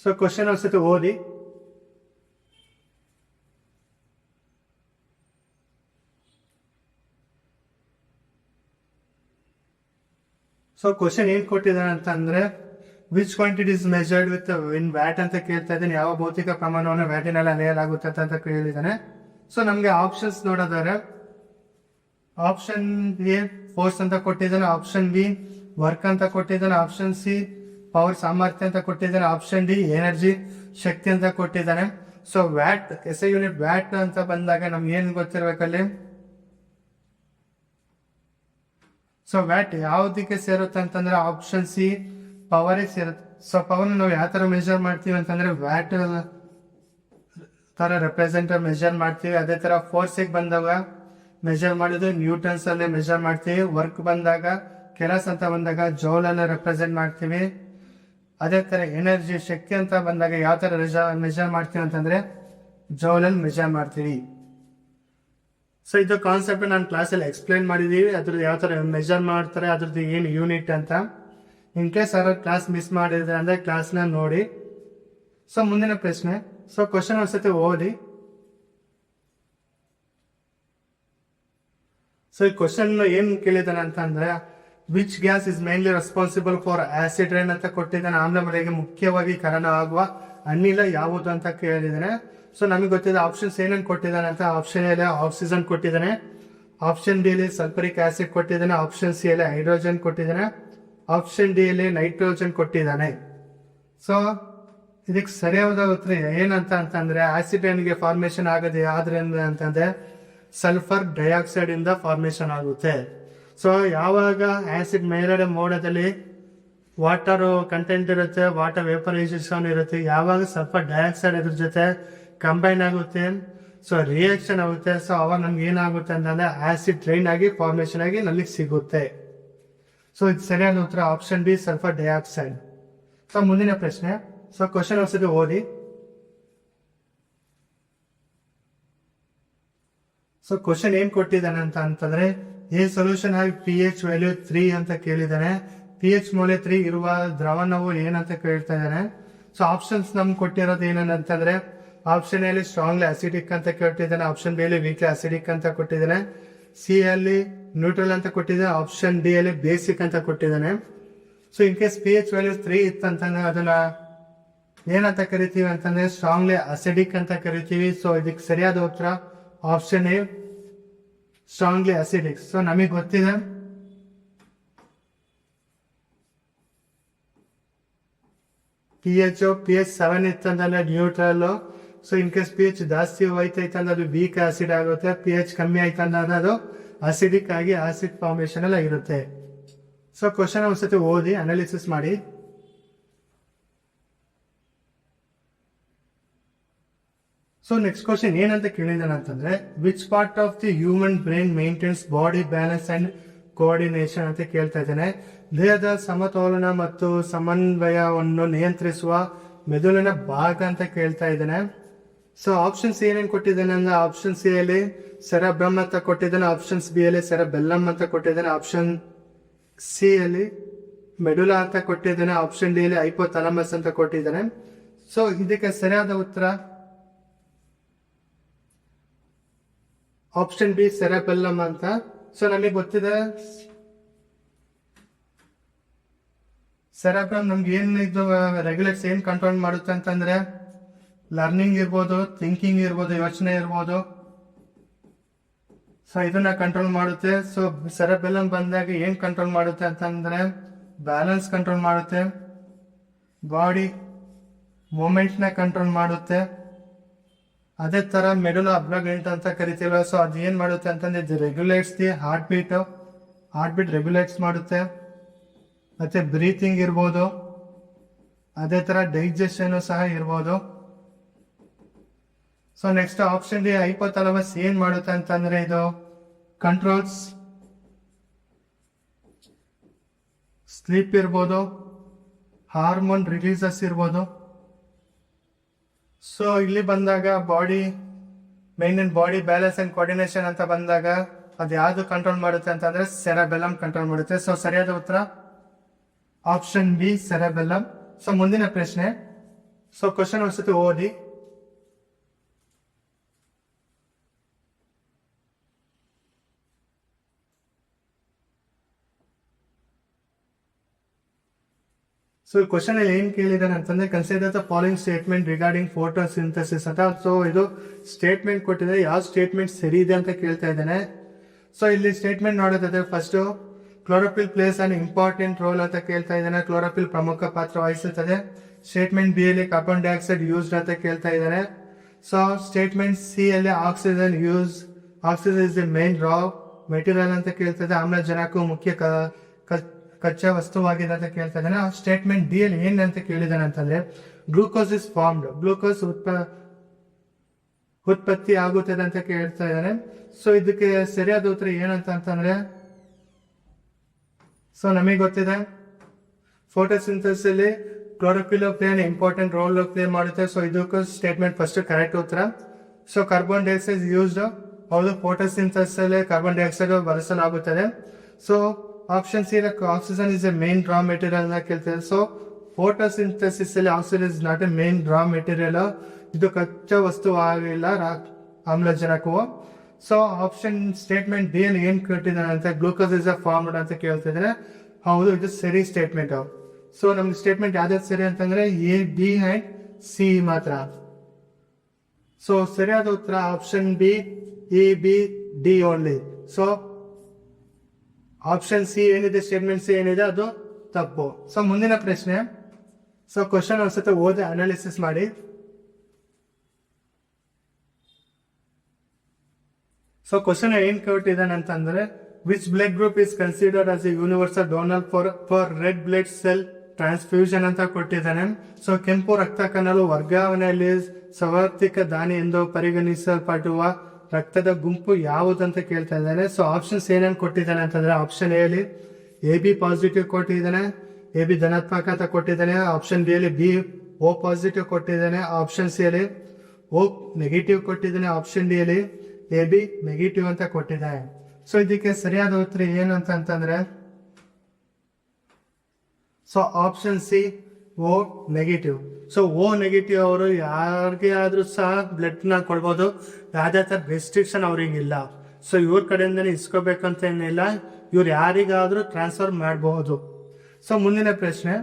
ಸೊ ಕ್ವಶನ್ ಒಂದ್ಸತಿ ಓದಿ. ಸೊ ಕ್ವಶನ್ ಏನ್ ಕೊಟ್ಟಿದ್ದಾನೆ ಅಂತ ಅಂದ್ರೆ which quantity is measured with in watt ಅಂತ ಕೇಳ್ತಾ ಇದ್ದಾನೆ. ಯಾವ ಭೌತಿಕ ಪ್ರಮಾಣವನ್ನು ವ್ಯಾಟಿನಲ್ಲಿ ಅಳೆಯಲಾಗುತ್ತೆ ಅಂತ ಕೇಳಿದ್ದಾನೆ. ಸೊ ನಮ್ಗೆ ಆಪ್ಷನ್ಸ್ ನೋಡೋದಾದ್ರೆ ಆಪ್ಷನ್ ಎ ಫೋರ್ಸ್ ಅಂತ ಕೊಟ್ಟಿದ್ದಾನೆ, ಆಪ್ಷನ್ ಬಿ ವರ್ಕ್ ಅಂತ ಕೊಟ್ಟಿದ್ದಾನೆ, ಆಪ್ಷನ್ ಸಿ ಪವರ್ ಸಾಮರ್ಥ್ಯ ಅಂತ ಕೊಟ್ಟಿದ್ದಾನೆ, ಆಪ್ಷನ್ ಡಿ ಎನರ್ಜಿ ಶಕ್ತಿ ಅಂತ ಕೊಟ್ಟಿದ್ದಾನೆ. So watt S I unit watt ಅಂತ ಬಂದಾಗ ನಮ್ಗೆ ಏನ್ ಗೊತ್ತಿರ್ಬೇಕಲ್ಲಿ, ಸೊ ವ್ಯಾಟ್ ಯಾವ್ದಕ್ಕೆ ಸೇರುತ್ತೆ ಅಂತಂದ್ರೆ ಆಪ್ಷನ್ ಸಿ ಪವರ್ ಸೇರುತ್ತೆ. ಸೊ ಪವರ್ ನಾವು ಯಾವ ತರ ಮೆಜರ್ ಮಾಡ್ತೀವಿ ಅಂತಂದ್ರೆ ವ್ಯಾಟ್ ತರ ರೆಪ್ರೆಸೆಂಟ್ ಮೆಜರ್ ಮಾಡ್ತೀವಿ. ಅದೇ ತರ ಫೋರ್ಸ್ ಬಂದಾಗ ಮೆಜರ್ ಮಾಡಿದ್ರೆ ನ್ಯೂಟನ್ಸ್ ಅಲ್ಲಿ ಮೆಜರ್ ಮಾಡ್ತೀವಿ. ವರ್ಕ್ ಬಂದಾಗ ಕೆಲಸ ಅಂತ ಬಂದಾಗ ಜೌಲ್ ಅನ್ನ ರೆಪ್ರೆಸೆಂಟ್ ಮಾಡ್ತೀವಿ. ಅದೇ ತರ ಎನರ್ಜಿ ಶಕ್ತಿ ಅಂತ ಬಂದಾಗ ಯಾವ ತರ ಮೆಜರ್ ಮಾಡ್ತೀವಿ ಅಂತಂದ್ರೆ ಜೌಲ್ ಅಲ್ಲಿ ಮೆಜರ್ ಮಾಡ್ತೀವಿ. ಸೊ ಇದು ಕಾನ್ಸೆಪ್ಟ್ ನಾನು ಕ್ಲಾಸಲ್ಲಿ ಎಕ್ಸ್ಪ್ಲೈನ್ ಮಾಡಿದೀವಿ, ಅದ್ರದ್ದು ಯಾವ ತರ ಮೆಜರ್ ಮಾಡ್ತಾರೆ, ಅದ್ರದ್ದು ಏನು ಯೂನಿಟ್ ಅಂತ. ಇನ್ ಕೇಸ್ ಯಾರು ಕ್ಲಾಸ್ ಮಿಸ್ ಮಾಡಿದ್ರೆ ಅಂದ್ರೆ ಕ್ಲಾಸ್ನ ನೋಡಿ. ಸೊ ಮುಂದಿನ ಪ್ರಶ್ನೆ. ಸೊ ಕ್ವಶನ್ ಒಂದ್ಸತಿ ಓದಿ. ಸೊ ಈ ಕ್ವಶನ್ ಏನ್ ಕೇಳಿದಾನೆ ಅಂತ ಅಂದ್ರೆ which gas is mainly responsible for acid rain ಅಂತ ಕೊಟ್ಟಿದ್ದಾನೆ. ಆಮ್ಲ ಮಳೆಗೆ ಮುಖ್ಯವಾಗಿ ಕಾರಣ ಆಗುವ ಅನಿಲ ಯಾವುದು ಅಂತ ಕೇಳಿದಾನೆ. ಸೊ ನಮಗೆ ಗೊತ್ತಿದೆ ಆಪ್ಷನ್ಸ್ ಏನೇನು ಕೊಟ್ಟಿದ್ದಾನೆ ಅಂತ. ಆಪ್ಷನ್ ಎ ಆಕ್ಸಿಜನ್ ಕೊಟ್ಟಿದ್ದಾನೆ, ಆಪ್ಷನ್ ಡಿ ಅಲ್ಲಿ ಸಲ್ಫರಿಕ್ ಆಸಿಡ್ ಕೊಟ್ಟಿದ್ದಾನೆ, ಆಪ್ಷನ್ ಸಿ ಅಲ್ಲಿ ಹೈಡ್ರೋಜನ್ ಕೊಟ್ಟಿದ್ದಾನೆ, ಆಪ್ಷನ್ ಡಿ ಅಲ್ಲಿ ನೈಟ್ರೋಜನ್ ಕೊಟ್ಟಿದ್ದಾನೆ. ಸೊ ಇದಕ್ಕೆ ಸರಿಯಾದ ಉತ್ತರ ಏನಂತ ಅಂತಂದ್ರೆ ಆಸಿಡ್ ರೈನ್ಗೆ ಫಾರ್ಮೇಶನ್ ಆಗದೆ ಯಾವ್ದ್ರಿಂದ ಅಂತಂದ್ರೆ ಸಲ್ಫರ್ ಡೈಆಕ್ಸೈಡ್ ಇಂದ ಫಾರ್ಮೇಶನ್ ಆಗುತ್ತೆ. ಸೊ ಯಾವಾಗ ಆಸಿಡ್ ಮೇಲ್ಗಡೆ ಮೋಡದಲ್ಲಿ ವಾಟರ್ ಕಂಟೆಂಟ್ ಇರುತ್ತೆ, ವಾಟರ್ ವೇಪರೈಸೇಷನ್ ಇರುತ್ತೆ, ಯಾವಾಗ ಸಲ್ಫರ್ ಡೈಆಕ್ಸೈಡ್ ಅದ್ರ ಜೊತೆ ಕಂಬೈನ್ ಆಗುತ್ತೆ, ಸೊ ರಿಯಾಕ್ಷನ್ ಆಗುತ್ತೆ. ಸೊ ಅವಾಗ ನಮ್ಗೆ ಏನಾಗುತ್ತೆ ಅಂತಂದ್ರೆ ಆಸಿಡ್ ಡ್ರೈನ್ ಆಗಿ ಫಾರ್ಮೇಶನ್ ಆಗಿ ನಮಗೆ ಸಿಗುತ್ತೆ. ಸೊ ಇದು ಸರಿಯಾದ ಉತ್ತರ option B, sulphur dioxide. So ಮುಂದಿನ ಪ್ರಶ್ನೆ. ಸೊ ಕ್ವಶನ್ ಒಂದ್ಸತಿ ಓದಿ. ಸೊ ಕ್ವಶನ್ ಏನ್ ಕೊಟ್ಟಿದ್ದಾನೆ ಅಂತಂದ್ರೆ A solution have pH value 3 ಅಂತ ಕೇಳಿದಾನೆ. pH ಮೌಲ್ಯ 3 ಇರುವ ದ್ರವಣವು ಏನಂತ ಕೇಳ್ತಾ ಇದ್ದಾನೆ. ಸೊ ಆಪ್ಷನ್ಸ್ ನಮ್ಗೆ ಕೊಟ್ಟಿರೋದು ಏನಂತಂದ್ರೆ ಆಪ್ಷನ್ ಎಲ್ಲಿ ಸ್ಟ್ರಾಂಗ್ಲಿ ಅಸಿಡಿಕ್ ಅಂತ ಕೇಳ್ತಿದ್ದಾನೆ, ಆಪ್ಷನ್ ಬಿ ಅಲ್ಲಿ ವೀಕ್ಲಿ ಅಸಿಡಿಕ್ ಅಂತ ಕೊಟ್ಟಿದ್ದಾನೆ, ಸಿ ಅಲ್ಲಿ ನ್ಯೂಟ್ರಲ್ ಅಂತ ಕೊಟ್ಟಿದ್ದಾನೆ, ಆಪ್ಷನ್ ಡಿ ಅಲ್ಲಿ ಬೇಸಿಕ್ ಅಂತ ಕೊಟ್ಟಿದ್ದಾನೆ. So in case pH value 3 ಇತ್ತಂತಂದ್ರೆ ಅದನ್ನ ಏನಂತ ಕರಿತೀವಿ ಅಂತಂದ್ರೆ ಸ್ಟ್ರಾಂಗ್ಲಿ ಅಸಿಡಿಕ್ ಅಂತ ಕರಿತೀವಿ. ಸೊ ಇದಕ್ಕೆ ಸರಿಯಾದ ಉತ್ತರ option A, strongly acidic. So ನಮಗೆ ಗೊತ್ತಿದೆ pH 7 ಇತ್ತಂದ್ರೆ neutral. So in case pH ಜಾಸ್ತಿ ಹೋಯ್ತೈತೆ ಅಂದ್ರೆ ಅದು ವೀಕ್ ಆಸಿಡ್ ಆಗುತ್ತೆ, pH ಕಮ್ಮಿ ಆಯ್ತಂದ್ರೆ ಅದು ಅಸಿಡಿಕ್ ಆಗಿ ಆಸಿಡ್ ಫಾರ್ಮೇಶನ್ ಎಲ್ಲ ಇರುತ್ತೆ. ಸೊ ಕ್ವಶನ್ ಒಂದ್ಸತಿ ಓದಿ ಅನಾಲಿಸಿಸ್ ಮಾಡಿ. ಸೊ ನೆಕ್ಸ್ಟ್ ಕ್ವಶನ್ ಏನಂತ ಕೇಳಿದಾನೆ ಅಂತಂದ್ರೆ which part of the human brain maintains body balance and coordination ಅಂತ ಕೇಳ್ತಾ ಇದ್ದಾನೆ. ದೇಹದ ಸಮತೋಲನ ಮತ್ತು ಸಮನ್ವಯವನ್ನು ನಿಯಂತ್ರಿಸುವ ಮೆದುಳಿನ ಭಾಗ ಅಂತ ಕೇಳ್ತಾ ಇದ್ದಾನೆ. ಸೊ ಆಪ್ಷನ್ಸ್ ಏನೇನು ಕೊಟ್ಟಿದ್ದಾನೆ ಅಂದ್ರೆ ಆಪ್ಷನ್ ಸಿ ಅಲ್ಲಿ ಸೆರೆಬ್ರಮ್ ಅಂತ ಕೊಟ್ಟಿದ್ದಾನೆ, ಆಪ್ಷನ್ಸ್ ಬಿ ಅಲ್ಲಿ ಸೆರೆಬೆಲ್ಲಮ್ ಅಂತ ಕೊಟ್ಟಿದ್ದಾನೆ, ಆಪ್ಷನ್ ಸಿ ಅಲ್ಲಿ ಮೆಡುಲಾ ಅಂತ ಕೊಟ್ಟಿದ್ದಾನೆ, ಆಪ್ಷನ್ ಡಿ ಅಲ್ಲಿ ಹೈಪೋಥಾಲಮಸ್ ಅಂತ ಕೊಟ್ಟಿದ್ದಾನೆ. ಸೊ ಇದಕ್ಕೆ ಸರಿಯಾದ ಉತ್ತರ ಆಪ್ಷನ್ ಬಿ, ಸೆರೆಬೆಲ್ಲಮ್ ಅಂತ. ಸೊ ನಮಗೆ ಗೊತ್ತಿದೆ ಸೆರೆಬ್ರಮ್ ನಮ್ಗೆ ಏನ್ ಇದು ರೆಗ್ಯುಲೇಟ್ಸ್ ಏನ್ ಕಂಟ್ರೋಲ್ ಮಾಡುತ್ತೆ ಅಂತಂದ್ರೆ ಲರ್ನಿಂಗ್ ಇರ್ಬೋದು, ಥಿಂಕಿಂಗ್ ಇರ್ಬೋದು, ಯೋಚನೆ ಇರ್ಬೋದು. ಸೊ ಇದನ್ನ ಕಂಟ್ರೋಲ್ ಮಾಡುತ್ತೆ. ಸೊ ಸೆರೆಬೆಲ್ಲಮ್ ಬಂದಾಗ ಏನ್ ಕಂಟ್ರೋಲ್ ಮಾಡುತ್ತೆ ಅಂತಂದ್ರೆ ಬ್ಯಾಲೆನ್ಸ್ ಕಂಟ್ರೋಲ್ ಮಾಡುತ್ತೆ, ಬಾಡಿ ಮೂಮೆಂಟ್ ನ ಕಂಟ್ರೋಲ್ ಮಾಡುತ್ತೆ. ಅದೇ ತರ ಮೆಡುಲಾ ಅಬ್ರಾಗೆಂಟ್ ಅಂತ ಕರಿತೀವಿ. ಸೊ ಅದು ಏನ್ ಮಾಡುತ್ತೆ ಅಂತಂದ್ರೆ ಇದು regulates the heart beat regulates ಮಾಡುತ್ತೆ. ಮತ್ತೆ ಬ್ರೀತಿಂಗ್ ಇರ್ಬೋದು, ಅದೇ ತರ ಡೈಜೆಷನ್ ಸಹ ಇರ್ಬೋದು. So next option D hypothalamus ಏನ್ ಮಾಡುತ್ತೆ ಅಂತಂದ್ರೆ ಇದು ಕಂಟ್ರೋಲ್ಸ್ ಸ್ಲೀಪ್ ಇರ್ಬೋದು, ಹಾರ್ಮೋನ್ ರಿಲೀಸಸ್ ಇರ್ಬೋದು. ಸೊ ಇಲ್ಲಿ ಬಂದಾಗ maintain body balance and coordination ಅಂತ ಬಂದಾಗ ಅದು ಯಾವ್ದು ಕಂಟ್ರೋಲ್ ಮಾಡುತ್ತೆ ಅಂತಂದ್ರೆ ಸೆರೆಬೆಲ್ಲಮ್ ಕಂಟ್ರೋಲ್ ಮಾಡುತ್ತೆ. ಸೊ ಸರಿಯಾದ ಉತ್ತರ ಆಪ್ಷನ್ ಬಿ, ಸೆರೆಬೆಲ್ಲಮ್. ಸೊ ಮುಂದಿನ ಪ್ರಶ್ನೆ. ಸೊ ಕ್ವಶನ್ ಒಂದ್ಸತಿ ಓದಿ. ಸೊ ಕ್ವಶನ್ ಅಲ್ಲಿ ಏನ್ ಕೇಳಿದಾರೆ ಅಂತಂದ್ರೆ consider the following statement regarding photosynthesis ಅಂತ. ಸೊ ಇದು ಸ್ಟೇಟ್ಮೆಂಟ್ ಕೊಟ್ಟಿದೆ, ಯಾವ ಸ್ಟೇಟ್ಮೆಂಟ್ ಸರಿ ಇದೆ ಅಂತ ಕೇಳ್ತಾ ಇದ್ದಾನೆ. ಸೊ ಇಲ್ಲಿ ಸ್ಟೇಟ್ಮೆಂಟ್ ನೋಡೋದಾದ್ರೆ first chlorophyll plays an important role ಅಂತ ಕೇಳ್ತಾ ಇದ್ದಾನೆ, ಕ್ಲೋರೋಫಿಲ್ ಪ್ರಮುಖ ಪಾತ್ರ ವಹಿಸುತ್ತದೆ. ಸ್ಟೇಟ್ಮೆಂಟ್ ಬಿ ಅಲ್ಲಿ ಕಾರ್ಬನ್ ಡೈಆಕ್ಸೈಡ್ ಯೂಸ್ಡ್ ಅಂತ ಕೇಳ್ತಾ ಇದ್ದಾನೆ. ಸೊ ಸ್ಟೇಟ್ಮೆಂಟ್ ಸಿ ಅಲ್ಲಿ oxygen is the main raw material ಅಂತ ಕೇಳ್ತದೆ, ಆಮ್ಲಜನಕವು ಮುಖ್ಯ ಕಚ್ಚಾ ವಸ್ತುವಾಗಿದೆ ಅಂತ ಕೇಳ್ತಾ ಇದ್ದಾನೆ. ಸ್ಟೇಟ್ಮೆಂಟ್ ಡಿ ಅಲ್ಲಿ ಏನ್ ಅಂತ ಕೇಳಿದಾನೆ ಅಂತಂದ್ರೆ ಗ್ಲೂಕೋಸ್ ಇಸ್ ಫಾರ್ಮ್ಡ್, ಗ್ಲೂಕೋಸ್ ಉತ್ಪತ್ತಿ ಆಗುತ್ತದೆ ಅಂತ ಕೇಳ್ತಾ ಇದ್ದಾನೆ. ಸೊ ಇದಕ್ಕೆ ಸರಿಯಾದ ಉತ್ತರ ಏನಂತ ಅಂತಂದ್ರೆ ಸೊ ನಮಗೆ ಗೊತ್ತಿದೆ ಫೋಟೋಸಿಂಥಸಿಸ್ ಅಲ್ಲಿ chlorophyll play important role play ಮಾಡುತ್ತೆ. ಸೊ ಇದಕ್ಕೂ ಸ್ಟೇಟ್ಮೆಂಟ್ ಫಸ್ಟ್ ಕರೆಕ್ಟ್ ಉತ್ತರ. ಸೊ ಕಾರ್ಬನ್ ಡೈಆಕ್ಸೈಡ್ ಯೂಸ್ಡ್, ಹೌದು ಫೋಟೋಸಿಂಥಸಿಸ್ ಅಲ್ಲಿ ಕಾರ್ಬನ್ ಡೈಆಕ್ಸೈಡ್ ಬಳಸಲಾಗುತ್ತದೆ. So option C oxygen is A main raw material ಅಂತ ಕೇಳ್ತದೆ. ಸೊ ಫೋಟೋಸಿಂಥಸಿಸ್ ಅಲ್ಲಿ oxygen is not A main raw material, ಇದು ಕಚ್ಚಾ ವಸ್ತು ಆಗಿಲ್ಲ ಆಮ್ಲಜನಕವು. ಸೊ ಆಪ್ಷನ್ ಸ್ಟೇಟ್ಮೆಂಟ್ ಡಿ ಅಲ್ಲಿ ಏನ್ ಕೇಳ್ತಿದ್ದಾನೆ ಅಂತ ಗ್ಲೂಕೋಸ್ ಇಸ್ ಅ ಫಾರ್ಮ್ಡ್ ಅಂತ ಕೇಳ್ತಿದ್ರೆ ಹೌದು, ಇದು ಸರಿ ಸ್ಟೇಟ್ಮೆಂಟ್. ಸೊ ನಮ್ಗೆ ಸ್ಟೇಟ್ಮೆಂಟ್ ಯಾವ್ದಾದ್ರು ಸರಿ ಅಂತಂದ್ರೆ ಎ, ಬಿ ಅಂಡ್ ಸಿ ಮಾತ್ರ. ಸೊ ಸರಿಯಾದ ಉತ್ತರ option B, A, B, D only. So option C ಏನಿದೆ, ಸ್ಟೇಟ್ಮೆಂಟ್ ಸಿ ಏನಿದೆ ಅದು ತಪ್ಪು. ಸೊ ಮುಂದಿನ ಪ್ರಶ್ನೆ. ಸೊ ಕ್ವಶನ್ ಒಂದ್ಸತಿ ಓದಿ ಅನಾಲಿಸಿಸ್ ಮಾಡಿ. ಸೊ ಕ್ವಶನ್ ಏನ್ ಕೇಳ್ತಿದ್ದಾನೆ ಅಂತಂದ್ರೆ which blood group is considered as A universal donor for red blood cell transfusion ಅಂತ ಕೊಟ್ಟಿದ್ದಾನೆ. ಸೊ ಕೆಂಪು ರಕ್ತ ಕಣಗಳು ವರ್ಗಾವಣೆಯಲ್ಲಿ ಸಾರ್ವತ್ರಿಕ ದಾನಿ ಎಂದು ಪರಿಗಣಿಸಲ್ಪಡುವ ರಕ್ತದ ಗುಂಪು ಯಾವುದಂತ ಕೇಳ್ತಾ ಇದ್ದಾನೆ. ಸೊ ಆಪ್ಷನ್ಸ್ ಏನೇನು ಕೊಟ್ಟಿದ್ದಾನೆ ಅಂತಂದ್ರೆ, ಆಪ್ಷನ್ ಎ ಅಲ್ಲಿ AB ಪಾಸಿಟಿವ್ ಕೊಟ್ಟಿದ್ದಾನೆ, AB ಧನಾತ್ಮಕ ಅಂತ ಕೊಟ್ಟಿದ್ದಾನೆ. ಆಪ್ಷನ್ ಬಿ ಅಲ್ಲಿ B O ಪಾಸಿಟಿವ್ ಕೊಟ್ಟಿದ್ದಾನೆ. ಆಪ್ಷನ್ ಸಿ ಅಲ್ಲಿ O ನೆಗೆಟಿವ್ ಕೊಟ್ಟಿದ್ದಾನೆ. ಆಪ್ಷನ್ ಡಿ ಅಲ್ಲಿ AB ನೆಗೆಟಿವ್ ಅಂತ ಕೊಟ್ಟಿದ್ದಾನೆ. ಸೊ ಇದಕ್ಕೆ ಸರಿಯಾದ ಉತ್ತರ ಏನು ಅಂತಂದ್ರೆ, so option C O negative. So O negative ಅವರು ಯಾರಿಗೆ ಆದ್ರೂ ಸಹ ಬ್ಲಡ್ ನ ಕೊಡ್ಬೋದು, ಯಾವುದೇ ತರ ರೆಸ್ಟ್ರಿಕ್ಷನ್ ಅವ್ರಿಗಿಲ್ಲ. ಸೊ ಇವ್ರ ಕಡೆಯಿಂದನೇ ಇಸ್ಕೋಬೇಕಂತ ಏನಿಲ್ಲ, ಇವ್ರು ಯಾರಿಗಾದ್ರೂ ಟ್ರಾನ್ಸ್ಫರ್ ಮಾಡಬಹುದು. ಸೊ ಮುಂದಿನ ಪ್ರಶ್ನೆ.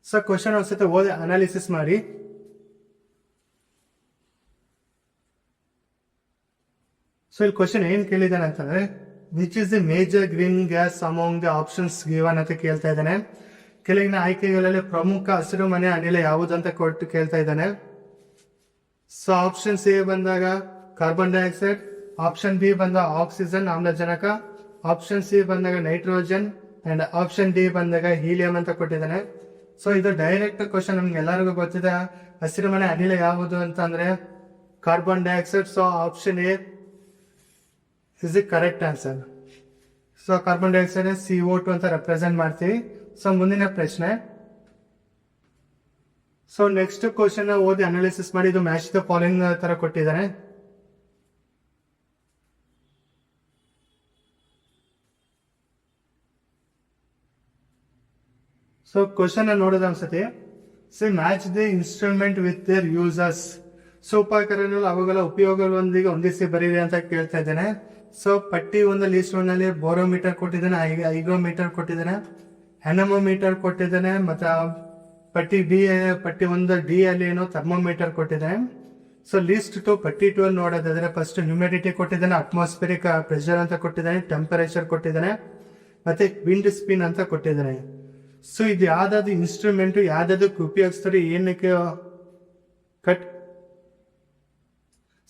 ಸೊ ಕ್ವಶನ್ ಒಂದ್ಸತಿ ಓದಿ ಅನಾಲಿಸಿಸ್ ಮಾಡಿ. ಸೊ ಇಲ್ಲಿ ಕ್ವಶನ್ ಏನ್ ಕೇಳಿದಾನೆ ಅಂತಂದ್ರೆ, which is the major green gas among the options given ಅಂತ ಕೇಳ್ತಾ ಇದ್ದಾನೆ. ಕೆಳಗಿನ ಆಯ್ಕೆಗಳಲ್ಲಿ ಪ್ರಮುಖ ಹಸಿರು ಮನೆ ಅನಿಲ ಯಾವುದಂತ ಕೊಟ್ಟು ಕೇಳ್ತಾ ಇದ್ದಾನೆ. ಸೊ ಆಪ್ಷನ್ ಸಿ ಬಂದಾಗ ಕಾರ್ಬನ್ ಡೈಆಕ್ಸೈಡ್, ಆಪ್ಷನ್ ಬಿ ಬಂದಾಗ ಆಕ್ಸಿಜನ್ ಆಮ್ಲಜನಕ, ಆಪ್ಷನ್ ಸಿ ಬಂದಾಗ ನೈಟ್ರೋಜನ್ ಅಂಡ್ ಆಪ್ಷನ್ ಡಿ ಬಂದಾಗ ಹೀಲಿಯಂ ಅಂತ ಕೊಟ್ಟಿದ್ದಾನೆ. ಸೊ ಇದು ಡೈರೆಕ್ಟ್ ಕ್ವಶನ್, ನಮ್ಗೆ ಎಲ್ಲರಿಗೂ ಗೊತ್ತಿದೆ. ಹಸಿರು ಮನೆ ಅನಿಲ ಯಾವುದು ಅಂತಂದ್ರೆ carbon dioxide. So option A is the correct answer. So carbon dioxide CO2 ಅಂತ ರೆಪ್ರೆಸೆಂಟ್ ಮಾಡ್ತೀವಿ. ಸೊ ಮುಂದಿನ ಪ್ರಶ್ನೆ. ಸೊ ನೆಕ್ಸ್ಟ್ ಕ್ವಶನ್ ಓದಿ ಅನಾಲಿಸಿಸ್ ಮಾಡಿ. ಇದು ಮ್ಯಾಚ್ ದ ಫಾಲೋಯಿಂಗ್ ತರ ಕೊಟ್ಟಿದ್ದಾನೆ. ಸೊ ಕ್ವಶನ್ ನೋಡೋದು ಅನ್ಸತಿ. C match the instrument with their users. So ಉಪಕರಣಗಳು ಅವುಗಳ ಉಪಯೋಗಗಳೊಂದಿಗೆ ಹೊಂದಿಸಿ ಬರೀರಿ ಅಂತ ಕೇಳ್ತಾ ಇದ್ದೇನೆ. ಸೊ ಪಟ್ಟಿ ಒಂದು ಲಿಸ್ಟ್ ಒಂದಲ್ಲಿ ಬೋರೋಮೀಟರ್ ಕೊಟ್ಟಿದ್ದಾನೆ, ಹೈಗ್ರೋಮೀಟರ್ ಕೊಟ್ಟಿದ್ದಾನೆ, ಅನಮೋಮೀಟರ್ ಕೊಟ್ಟಿದ್ದಾನೆ, ಮತ್ತೆ ಪಟ್ಟಿ ಒಂದು ಡಿ ಅಲ್ಲಿ ಏನೋ ಥರ್ಮೋಮೀಟರ್ ಕೊಟ್ಟಿದ್ದಾನೆ. ಸೊ ಲಿಸ್ಟ್ 2 ಪಟ್ಟಿ 2 ಅಲ್ಲಿ ನೋಡೋದಾದ್ರೆ ಫಸ್ಟ್ ಹ್ಯೂಮಿಡಿಟಿ ಕೊಟ್ಟಿದ್ದಾನೆ, ಅಟ್ಮಾಸ್ಫಿರಿಕ್ ಪ್ರೆಷರ್ ಅಂತ ಕೊಟ್ಟಿದ್ದಾನೆ, ಟೆಂಪರೇಚರ್ ಕೊಟ್ಟಿದ್ದಾನೆ, ಮತ್ತೆ ವಿಂಡ್ ಸ್ಪಿನ್ ಅಂತ ಕೊಟ್ಟಿದ್ದಾನೆ. ಸೊ ಇದು ಯಾವ್ದಾದ್ರು ಇನ್ಸ್ಟ್ರೂಮೆಂಟ್ ಯಾವ್ದಕ್ಕೆ ಉಪಯೋಗಿಸ್ತಾರೆ, ಏನಕ್ಕೆ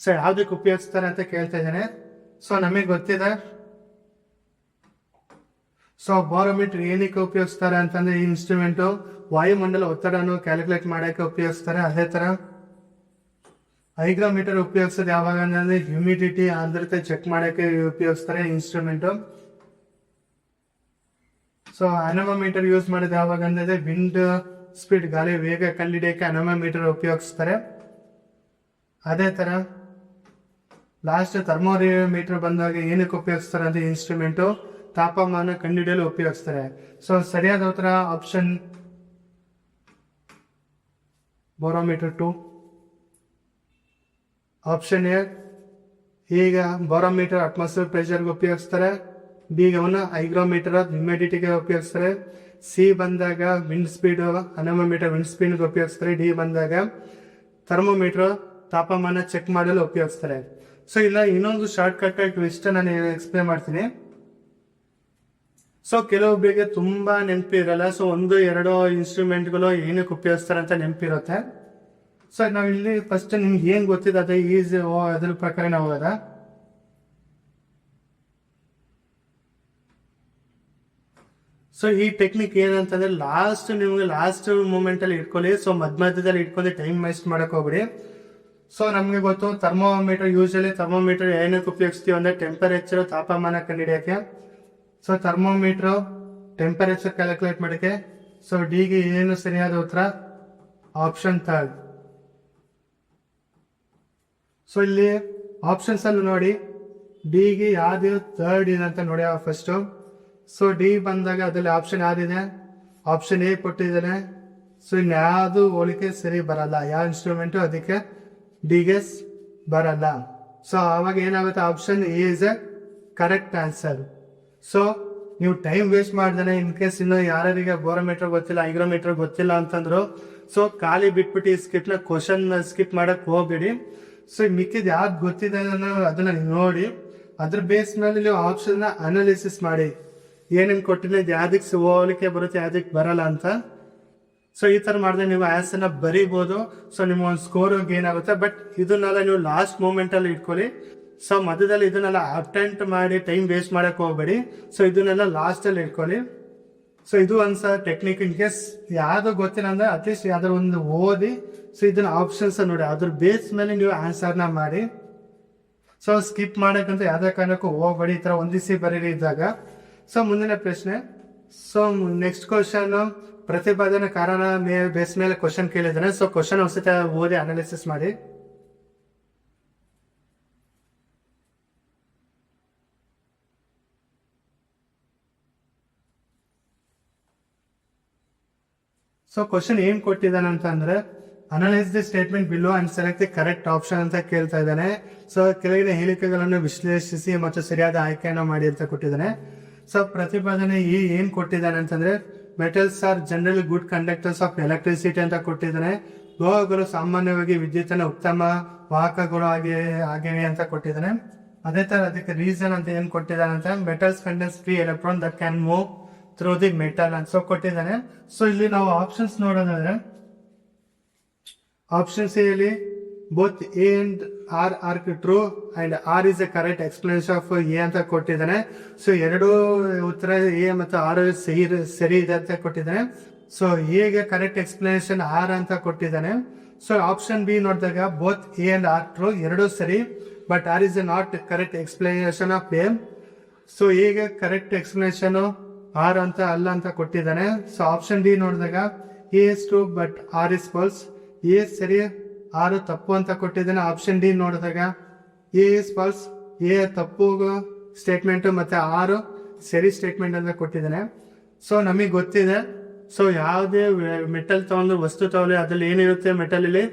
ಸೊ ಯಾವ್ದಕ್ಕೆ ಉಪಯೋಗಿಸ್ತಾರೆ ಅಂತ ಕೇಳ್ತಾ ಇದ್ದಾನೆ. ಸೊ ನಮಗೆ ಗೊತ್ತಿದೆ. ಸೊ ಬಾರೋಮೀಟರ್ ಏನಕ್ಕೆ ಉಪಯೋಗಿಸ್ತಾರೆ ಅಂತಂದ್ರೆ, ಈ ಇನ್ಸ್ಟ್ರೂಮೆಂಟ್ ವಾಯುಮಂಡಲ ಒತ್ತಡವನ್ನು ಕ್ಯಾಲ್ಕುಲೇಟ್ ಮಾಡಕ್ಕೆ ಉಪಯೋಗಿಸ್ತಾರೆ. ಅದೇ ತರ ಹೈಗ್ರೋಮೀಟರ್ ಉಪಯೋಗಿಸೋದು ಯಾವಾಗ ಅಂದ್ರೆ ಹ್ಯೂಮಿಡಿಟಿ ಆರ್ದ್ರತೆ ಚೆಕ್ ಮಾಡಕ್ಕೆ ಉಪಯೋಗಿಸ್ತಾರೆ ಇನ್ಸ್ಟ್ರೂಮೆಂಟ್. ಸೊ ಅನಮೋಮೀಟರ್ ಯೂಸ್ ಮಾಡೋದು ಯಾವಾಗ ಅಂದ್ರೆ ವಿಂಡ್ ಸ್ಪೀಡ್, ಗಾಳಿ ವೇಗ ಕಂಡುಹಿಡಿಯಕ್ಕೆ ಅನಮೋಮೀಟರ್ ಉಪಯೋಗಿಸ್ತಾರೆ. ಅದೇ ತರ ಲಾಸ್ಟ್ ಥರ್ಮೋಮೀಟರ್ ಬಂದಾಗ ಏನಕ್ಕೆ ಉಪಯೋಗಿಸ್ತಾರೆ ಅಂದ್ರೆ ಇನ್ಸ್ಟ್ರೂಮೆಂಟ್ ತಾಪಮಾನ ಕಂಡುಹಿಡಿಯಲು ಉಪಯೋಗಿಸ್ತಾರೆ. ಸೊ ಸರಿಯಾದ ಉತ್ತರ ಆಪ್ಷನ್ ಬೋರೋಮೀಟರ್ 2. ಆಪ್ಷನ್ ಎ ಈಗ ಬೋರೋಮೀಟರ್ ಅಟ್ಮಾಸ್ಫಿಯರ್ ಪ್ರೆಷರ್ಗೆ ಉಪಯೋಗಿಸ್ತಾರೆ, ಬಿ ಅವನ್ನ ಹೈಗ್ರೋಮೀಟರ್ ಹ್ಯೂಮಿಡಿಟಿಗೆ ಉಪಯೋಗಿಸ್ತಾರೆ, ಸಿ ಬಂದಾಗ ವಿಂಡ್ ಸ್ಪೀಡ್ ಅನಮೋಮೀಟರ್ ವಿಂಡ್ ಸ್ಪೀಡ್ಗೆ ಉಪಯೋಗಿಸ್ತಾರೆ, ಡಿ ಬಂದಾಗ ಥರ್ಮೋಮೀಟರ್ ತಾಪಮಾನ ಚೆಕ್ ಮಾಡಲು ಉಪಯೋಗಿಸ್ತಾರೆ. ಸೊ ಇಲ್ಲ ಇನ್ನೊಂದು ಶಾರ್ಟ್ ಕಟ್ ಟ್ವಿಸ್ಟ್ ನಾನು ಎಕ್ಸ್ಪ್ಲೇನ್ ಮಾಡ್ತೀನಿ. ಸೊ ಕೆಲವೊಬ್ಬರಿಗೆ ತುಂಬಾ ನೆನಪಿರಲ್ಲ. ಸೊ 1-2 ಇನ್ಸ್ಟ್ರೂಮೆಂಟ್ಗಳು ಏನಕ್ಕೆ ಉಪಯೋಗಿಸ್ತಾರೆ ಅಂತ ನೆನಪಿರುತ್ತೆ. ಸೊ ನಾವ್ ಇಲ್ಲಿ ಫಸ್ಟ್ ನಿಮ್ಗೆ ಏನ್ ಗೊತ್ತಿದೆ ಅದೇ ಈಸಿ ಅದ್ರ ಪ್ರಕಾರ ನಾವು ಹೋಗೋದ. ಸೊ ಈ ಟೆಕ್ನಿಕ್ ಏನಂತಂದ್ರೆ ನಿಮ್ಗೆ ಲಾಸ್ಟ್ ಮೂಮೆಂಟ್ ಅಲ್ಲಿ ಇಟ್ಕೊಳ್ಳಿ. ಸೊ ಮಧ್ಯದಲ್ಲಿ ಇಟ್ಕೊಂಡು ಟೈಮ್ ವೇಸ್ಟ್ ಮಾಡಕ್ ಹೋಗ್ಬಿಡಿ. ಸೊ ನಮ್ಗೆ ಗೊತ್ತು ಥರ್ಮೋಮೀಟರ್, ಯೂಶಲಿ ಥರ್ಮೋಮೀಟರ್ ಏನಕ್ಕೆ ಉಪಯೋಗಿಸ್ತೀವಿ ಅಂದ್ರೆ ಟೆಂಪರೇಚರ್ ತಾಪಮಾನ ಕಂಡುಹಿಡಿಯಕ್ಕೆ. ಸೊ ಥರ್ಮೋಮೀಟರ್ ಟೆಂಪರೇಚರ್ ಕ್ಯಾಲ್ಕುಲೇಟ್ ಮಾಡಕ್ಕೆ. ಸೊ ಡಿಗೆ ಏನು ಸರಿಯಾದ ಉತ್ತರ ಆಪ್ಷನ್ 3. ಸೊ ಇಲ್ಲಿ ಆಪ್ಷನ್ಸ್ ಅಲ್ಲಿ ನೋಡಿ ಡಿಗೆ ಯಾವ್ದು 3rd ಇದೆ ಅಂತ ನೋಡಿ ಫಸ್ಟ್. ಸೊ ಡಿ ಬಂದಾಗ ಅದ್ರಲ್ಲಿ ಆಪ್ಷನ್ ಯಾವ್ದಿದೆ, ಆಪ್ಷನ್ ಎ ಕೊಟ್ಟಿದ್ದಾನೆ. ಸೊ ಇನ್ಯಾವುದು ಹೋಲಿಕೆ ಸರಿ ಬರಲ್ಲ, ಯಾವ ಇನ್ಸ್ಟ್ರೂಮೆಂಟ್ ಅದಕ್ಕೆ ಡಿಗೆ ಬರಲ್ಲ. ಸೊ ಅವಾಗ ಏನಾಗುತ್ತೆ, option A is a correct answer. So ನೀವು ಟೈಮ್ ವೇಸ್ಟ್ ಮಾಡ್ದೇನೆ, ಇನ್ ಕೇಸ್ ಇನ್ನು ಯಾರಿಗೆ ಬೋರೋಮೀಟರ್ ಗೊತ್ತಿಲ್ಲ ಹೈಗ್ರೋಮೀಟರ್ ಗೊತ್ತಿಲ್ಲ ಅಂತಂದ್ರು, ಸೊ ಖಾಲಿ ಬಿಟ್ಬಿಟ್ಟು ಈ ಸ್ಕಿಪ್ ಕ್ವಶನ್ ಸ್ಕಿಪ್ ಮಾಡಕ್ ಹೋಗ್ಬೇಡಿ. ಸೊ ಮಿಕ್ಕಿದ್ ಯಾವ್ದು ಗೊತ್ತಿದೆ ಅದನ್ನ ನೋಡಿ ಅದ್ರ ಬೇಸ್ ಮೇಲೆ ನೀವು ಆಪ್ಷನ್ ನ ಅನಾಲಿಸಿಸ್ ಮಾಡಿ, ಏನೇನ್ ಕೊಟ್ಟಿಲ್ಲ ಯಾವ್ದಕ್ಕೆ ಹೋಲಿಕೆ ಬರುತ್ತೆ ಯಾವ್ದಕ್ಕೆ ಬರಲ್ಲ ಅಂತ. ಸೊ ಈ ತರ ಮಾಡಿದ್ರೆ ನೀವು ಆನ್ಸರ್ನ ಬರೀಬಹುದು. ಸೊ ನಿಮ್ಮ ಒಂದು ಸ್ಕೋರ್ ಗೇನ್ ಆಗುತ್ತೆ. ಬಟ್ ಇದನ್ನೆಲ್ಲ ನೀವು ಲಾಸ್ಟ್ ಮೂಮೆಂಟ್ ಅಲ್ಲಿ ಇಟ್ಕೊಳ್ಳಿ. ಸೊ ಮಧ್ಯದಲ್ಲಿ ಇದನ್ನೆಲ್ಲ ಅಟೆಂಪ್ಟ್ ಮಾಡಿ ಟೈಮ್ ವೇಸ್ಟ್ ಮಾಡಕ್ ಹೋಗ್ಬೇಡಿ. ಸೊ ಇದನ್ನೆಲ್ಲ ಲಾಸ್ಟ್ ಅಲ್ಲಿ ಇಟ್ಕೊಳ್ಳಿ. ಸೊ ಇದು ಒಂದ್ಸಲ ಟೆಕ್ನಿಕ್. ಇನ್ ಕೇಸ್ ಯಾವ್ದು ಗೊತ್ತಿಲ್ಲ ಅಂದ್ರೆ ಅಟ್ಲೀಸ್ಟ್ ಯಾವ್ದಾರ ಒಂದು ಓದಿ ಸೊ ಇದನ್ನ ಆಪ್ಷನ್ಸ್ ನೋಡಿ ಅದ್ರ ಬೇಸ್ ಮೇಲೆ ನೀವು ಆನ್ಸರ್ನ ಮಾಡಿ. ಸೊ ಸ್ಕಿಪ್ ಮಾಡಕ್ಕಂತ ಯಾವ್ದೇ ಕಾರಣಕ್ಕೂ ಹೋಗ್ಬೇಡಿ, ಈ ತರ ಒಂದಿಸಿ ಬರೀರಿ ಇದ್ದಾಗ. ಸೊ ಮುಂದಿನ ಪ್ರಶ್ನೆ. ಸೊ ನೆಕ್ಸ್ಟ್ ಕ್ವಶನ್ ಪ್ರತಿಪಾದನೆ ಕಾರಣ ಬೇಸ್ ಮೇಲೆ ಕ್ವಶನ್ ಕೇಳಿದಾನೆ. ಸೊ ಕ್ವಶನ್ ಒಂದ್ಸತಿ ಓದಿ ಅನಾಲಿಸಿಸ್ ಮಾಡಿ. ಸೊ ಕ್ವಶನ್ ಏನ್ ಕೊಟ್ಟಿದ್ದಾನೆ ಅಂತ ಅಂದ್ರೆ analyse the statement below and select the correct option ಅಂತ ಕೇಳ್ತಾ ಇದ್ದಾನೆ. ಸೊ ಕೆಳಗಿನ ಹೇಳಿಕೆಗಳನ್ನು ವಿಶ್ಲೇಷಿಸಿ ಮತ್ತು ಸರಿಯಾದ ಆಯ್ಕೆಯನ್ನು ಮಾಡಿ ಅಂತ ಕೊಟ್ಟಿದ್ದಾನೆ. ಸೊ ಪ್ರತಿಪಾದನೆ ಏನ್ ಕೊಟ್ಟಿದ್ದಾನೆ ಅಂತಂದ್ರೆ metals are generally good conductors of electricity ಅಂತ ಕೊಟ್ಟಿದ್ದಾನೆ. ಲೋಹಗಳು ಸಾಮಾನ್ಯವಾಗಿ ವಿದ್ಯುತ್ತನ್ನ ಉತ್ತಮ ವಾಹಕಗಳು ಆಗಿವೆ ಅಂತ ಕೊಟ್ಟಿದ್ದಾನೆ. ಅದೇ ತರ ಅದಕ್ಕೆ ರೀಸನ್ ಅಂತ ಏನ್ ಕೊಟ್ಟಿದ್ದಾನೆ ಅಂತ metals contains free electron that can move through the metal ಅಂತ ಕೊಟ್ಟಿದ್ದಾನೆ. ಸೊ ಇಲ್ಲಿ ನಾವು ಆಪ್ಷನ್ಸ್ ನೋಡೋದಾದ್ರೆ ಆಪ್ಷನ್ಸ್ ಎಲ್ಲಿ both A and R are true and R is a correct explanation of A ಅಂತ ಕೊಟ್ಟಿದ್ದಾನೆ. ಸೊ ಎರಡು ಉತ್ತರ ಎ ಮತ್ತು ಆರ್ ಸರಿ ಇದೆ ಅಂತ ಕೊಟ್ಟಿದ್ದಾನೆ. ಸೊ ಎಗೆ ಕರೆಕ್ಟ್ ಎಕ್ಸ್ಪ್ಲನೇಷನ್ ಆರ್ ಅಂತ ಕೊಟ್ಟಿದ್ದಾನೆ. ಸೊ ಆಪ್ಷನ್ ಬಿ ನೋಡಿದಾಗ both A and R true, ಎರಡು ಸರಿ, but R is A not correct explanation of A. So ಎಗೆ ಕರೆಕ್ಟ್ ಎಕ್ಸ್ಪ್ಲನೇಷನ್ ಆರ್ ಅಂತ ಅಲ್ಲ ಅಂತ ಕೊಟ್ಟಿದ್ದಾನೆ. ಸೊ ಆಪ್ಷನ್ ಡಿ ನೋಡಿದಾಗ A is true but R is false, A ಸರಿ ಆರ್ ತಪ್ಪು ಅಂತ ಕೊಟ್ಟಿದ್ದಾನೆ. ಆಪ್ಷನ್ ಡಿ ನೋಡಿದಾಗ ಎ ಇಸ್ ಫಾಲ್ಸ್, ಎ ತಪ್ಪು ಸ್ಟೇಟ್ಮೆಂಟ್ ಮತ್ತೆ ಆರ್ ಸರಿ ಸ್ಟೇಟ್ಮೆಂಟ್ ಅಂತ ಕೊಟ್ಟಿದ್ದಾನೆ. ಸೊ ನಮಗೆ ಗೊತ್ತಿದೆ, ಸೊ ಯಾವುದೇ ಮೆಟಲ್ ತಗೊಂಡು ವಸ್ತು ತಗೊಳ್ಳಿ ಅದ್ರಲ್ಲಿ ಏನಿರುತ್ತೆ ಮೆಟಲ್ ಅಲ್ಲಿ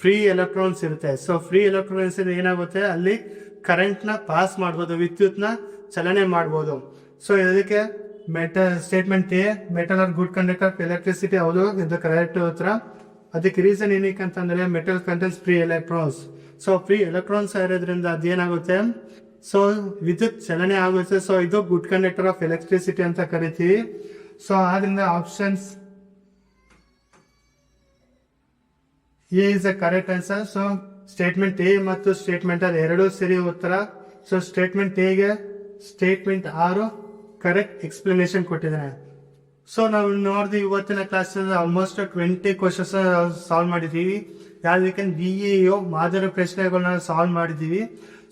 ಫ್ರೀ ಎಲೆಕ್ಟ್ರಾನ್ಸ್ ಇರುತ್ತೆ. ಸೊ ಫ್ರೀ ಎಲೆಕ್ಟ್ರಾನ್ಸ್ ಏನಾಗುತ್ತೆ ಅಲ್ಲಿ ಕರೆಂಟ್ ನ ಪಾಸ್ ಮಾಡ್ಬೋದು, ವಿದ್ಯುತ್ ನ ಚಲನೆ ಮಾಡ್ಬೋದು. ಸೊ ಇದಕ್ಕೆ statement A metal are good conductor of electricity, ಹೌದು ಇದು ಕರೆಕ್ಟ್ ಉತ್ತರ. ಅದಕ್ಕೆ ರೀಸನ್ ಏನಕ್ಕೆ ಅಂತಂದ್ರೆ metal contains free electrons. So free electrons ಇರೋದ್ರಿಂದ ಅದೇನಾಗುತ್ತೆ, ಸೊ ವಿದ್ಯುತ್ ಚಲನೆ ಆಗುತ್ತೆ. ಸೊ ಇದು ಗುಡ್ ಕಂಡಕ್ಟರ್ ಆಫ್ ಎಲೆಕ್ಟ್ರಿಸಿಟಿ ಅಂತ ಕರಿತೀವಿ. ಸೊ ಆದ್ರಿಂದ options A is a correct answer. So statement A ಮತ್ತು ಸ್ಟೇಟ್ಮೆಂಟ್ ಆರ್ ಎರಡೂ ಸರಿ ಉತ್ತರ. ಸೊ ಸ್ಟೇಟ್ಮೆಂಟ್ ಎಗೆ ಸ್ಟೇಟ್ಮೆಂಟ್ ಆರು ಕರೆಕ್ಟ್ ಎಕ್ಸ್ಪ್ಲನೇಷನ್ ಕೊಟ್ಟಿದ್ದಾನೆ. ಸೊ ನಾವು ನೋಡಿದ್ವಿ ಇವತ್ತಿನ ಕ್ಲಾಸ್ ಆಲ್ಮೋಸ್ಟ್ 20 ಕ್ವಶನ್ಸ್ ಸಾಲ್ವ್ ಮಾಡಿದೀವಿ. ಯಾವ್ದಕ್ಕೆ BEO ಮಾದರಿ ಪ್ರಶ್ನೆಗಳನ್ನ ಸಾಲ್ವ್ ಮಾಡಿದೀವಿ.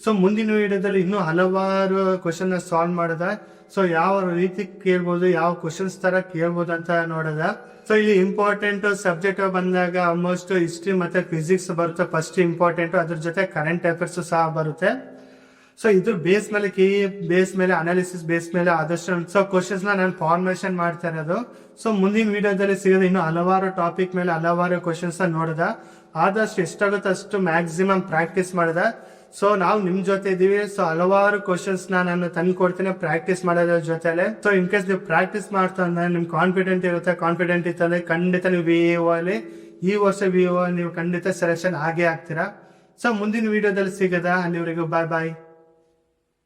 ಸೊ ಮುಂದಿನ ವಿಡಿಯೋದಲ್ಲಿ ಇನ್ನೂ ಹಲವಾರು ಕ್ವಶನ್ ಸಾಲ್ವ್ ಮಾಡದ. ಸೊ ಯಾವ ರೀತಿ ಕೇಳ್ಬೋದು, ಯಾವ ಕ್ವಶನ್ಸ್ ತರ ಕೇಳ್ಬೋದು ಅಂತ ನೋಡದ. ಸೊ ಇಲ್ಲಿ ಇಂಪಾರ್ಟೆಂಟ್ ಸಬ್ಜೆಕ್ಟ್ ಬಂದಾಗ ಆಲ್ಮೋಸ್ಟ್ ಹಿಸ್ಟ್ರಿ ಮತ್ತೆ ಫಿಸಿಕ್ಸ್ ಬರುತ್ತೆ ಫಸ್ಟ್ ಇಂಪಾರ್ಟೆಂಟ್, ಅದ್ರ ಜೊತೆ ಕರೆಂಟ್ ಅಫೇರ್ಸ್ ಸಹ ಬರುತ್ತೆ. ಸೊ ಇದು ಬೇಸ್ ಮೇಲೆ ಬೇಸ್ ಮೇಲೆ ಅನಾಲಿಸಿಸ್ ಬೇಸ್ ಮೇಲೆ ಆದಷ್ಟು ಸೊ ಕ್ವಶನ್ಸ್ ನಾನು ಫಾರ್ಮೇಶನ್ ಮಾಡ್ತಾ ಇರೋದು. ಸೊ ಮುಂದಿನ ವಿಡಿಯೋದಲ್ಲಿ ಸಿಗೋದು ಇನ್ನು ಹಲವಾರು ಟಾಪಿಕ್ ಮೇಲೆ ಹಲವಾರು ಕ್ವಶನ್ಸ್ ನೋಡಿದ. ಆದಷ್ಟು ಎಷ್ಟಾಗುತ್ತೆ ಅಷ್ಟು ಮ್ಯಾಕ್ಸಿಮಮ್ ಪ್ರಾಕ್ಟೀಸ್ ಮಾಡಿದ. ಸೊ ನಾವು ನಿಮ್ ಜೊತೆ ಇದೀವಿ. ಸೊ ಹಲವಾರು ಕ್ವಶನ್ಸ್ ನಾನು ತಂದು ಕೊಡ್ತೀನಿ ಪ್ರಾಕ್ಟೀಸ್ ಮಾಡೋದ್ರ ಜೊತೆಲೆ. ಸೊ ಇನ್ ಕೇಸ್ ನೀವು ಪ್ರಾಕ್ಟೀಸ್ ಮಾಡ್ತಾ ಅಂದ್ರೆ ನಿಮ್ ಕಾನ್ಫಿಡೆಂಟ್ ಇರುತ್ತೆ, ಕಾನ್ಫಿಡೆಂಟ್ ಇತ್ತಂದ್ರೆ ಖಂಡಿತ ನೀವು BEO ಅಲ್ಲಿ ಈ ವರ್ಷ BEO ನೀವು ಖಂಡಿತ ಸೆಲೆಕ್ಷನ್ ಆಗೇ ಆಗ್ತೀರಾ. ಸೊ ಮುಂದಿನ ವಿಡಿಯೋದಲ್ಲಿ ಸಿಗದ, ಅಲ್ಲಿವರೆಗೂ ಬಾಯ್ ಬಾಯ್.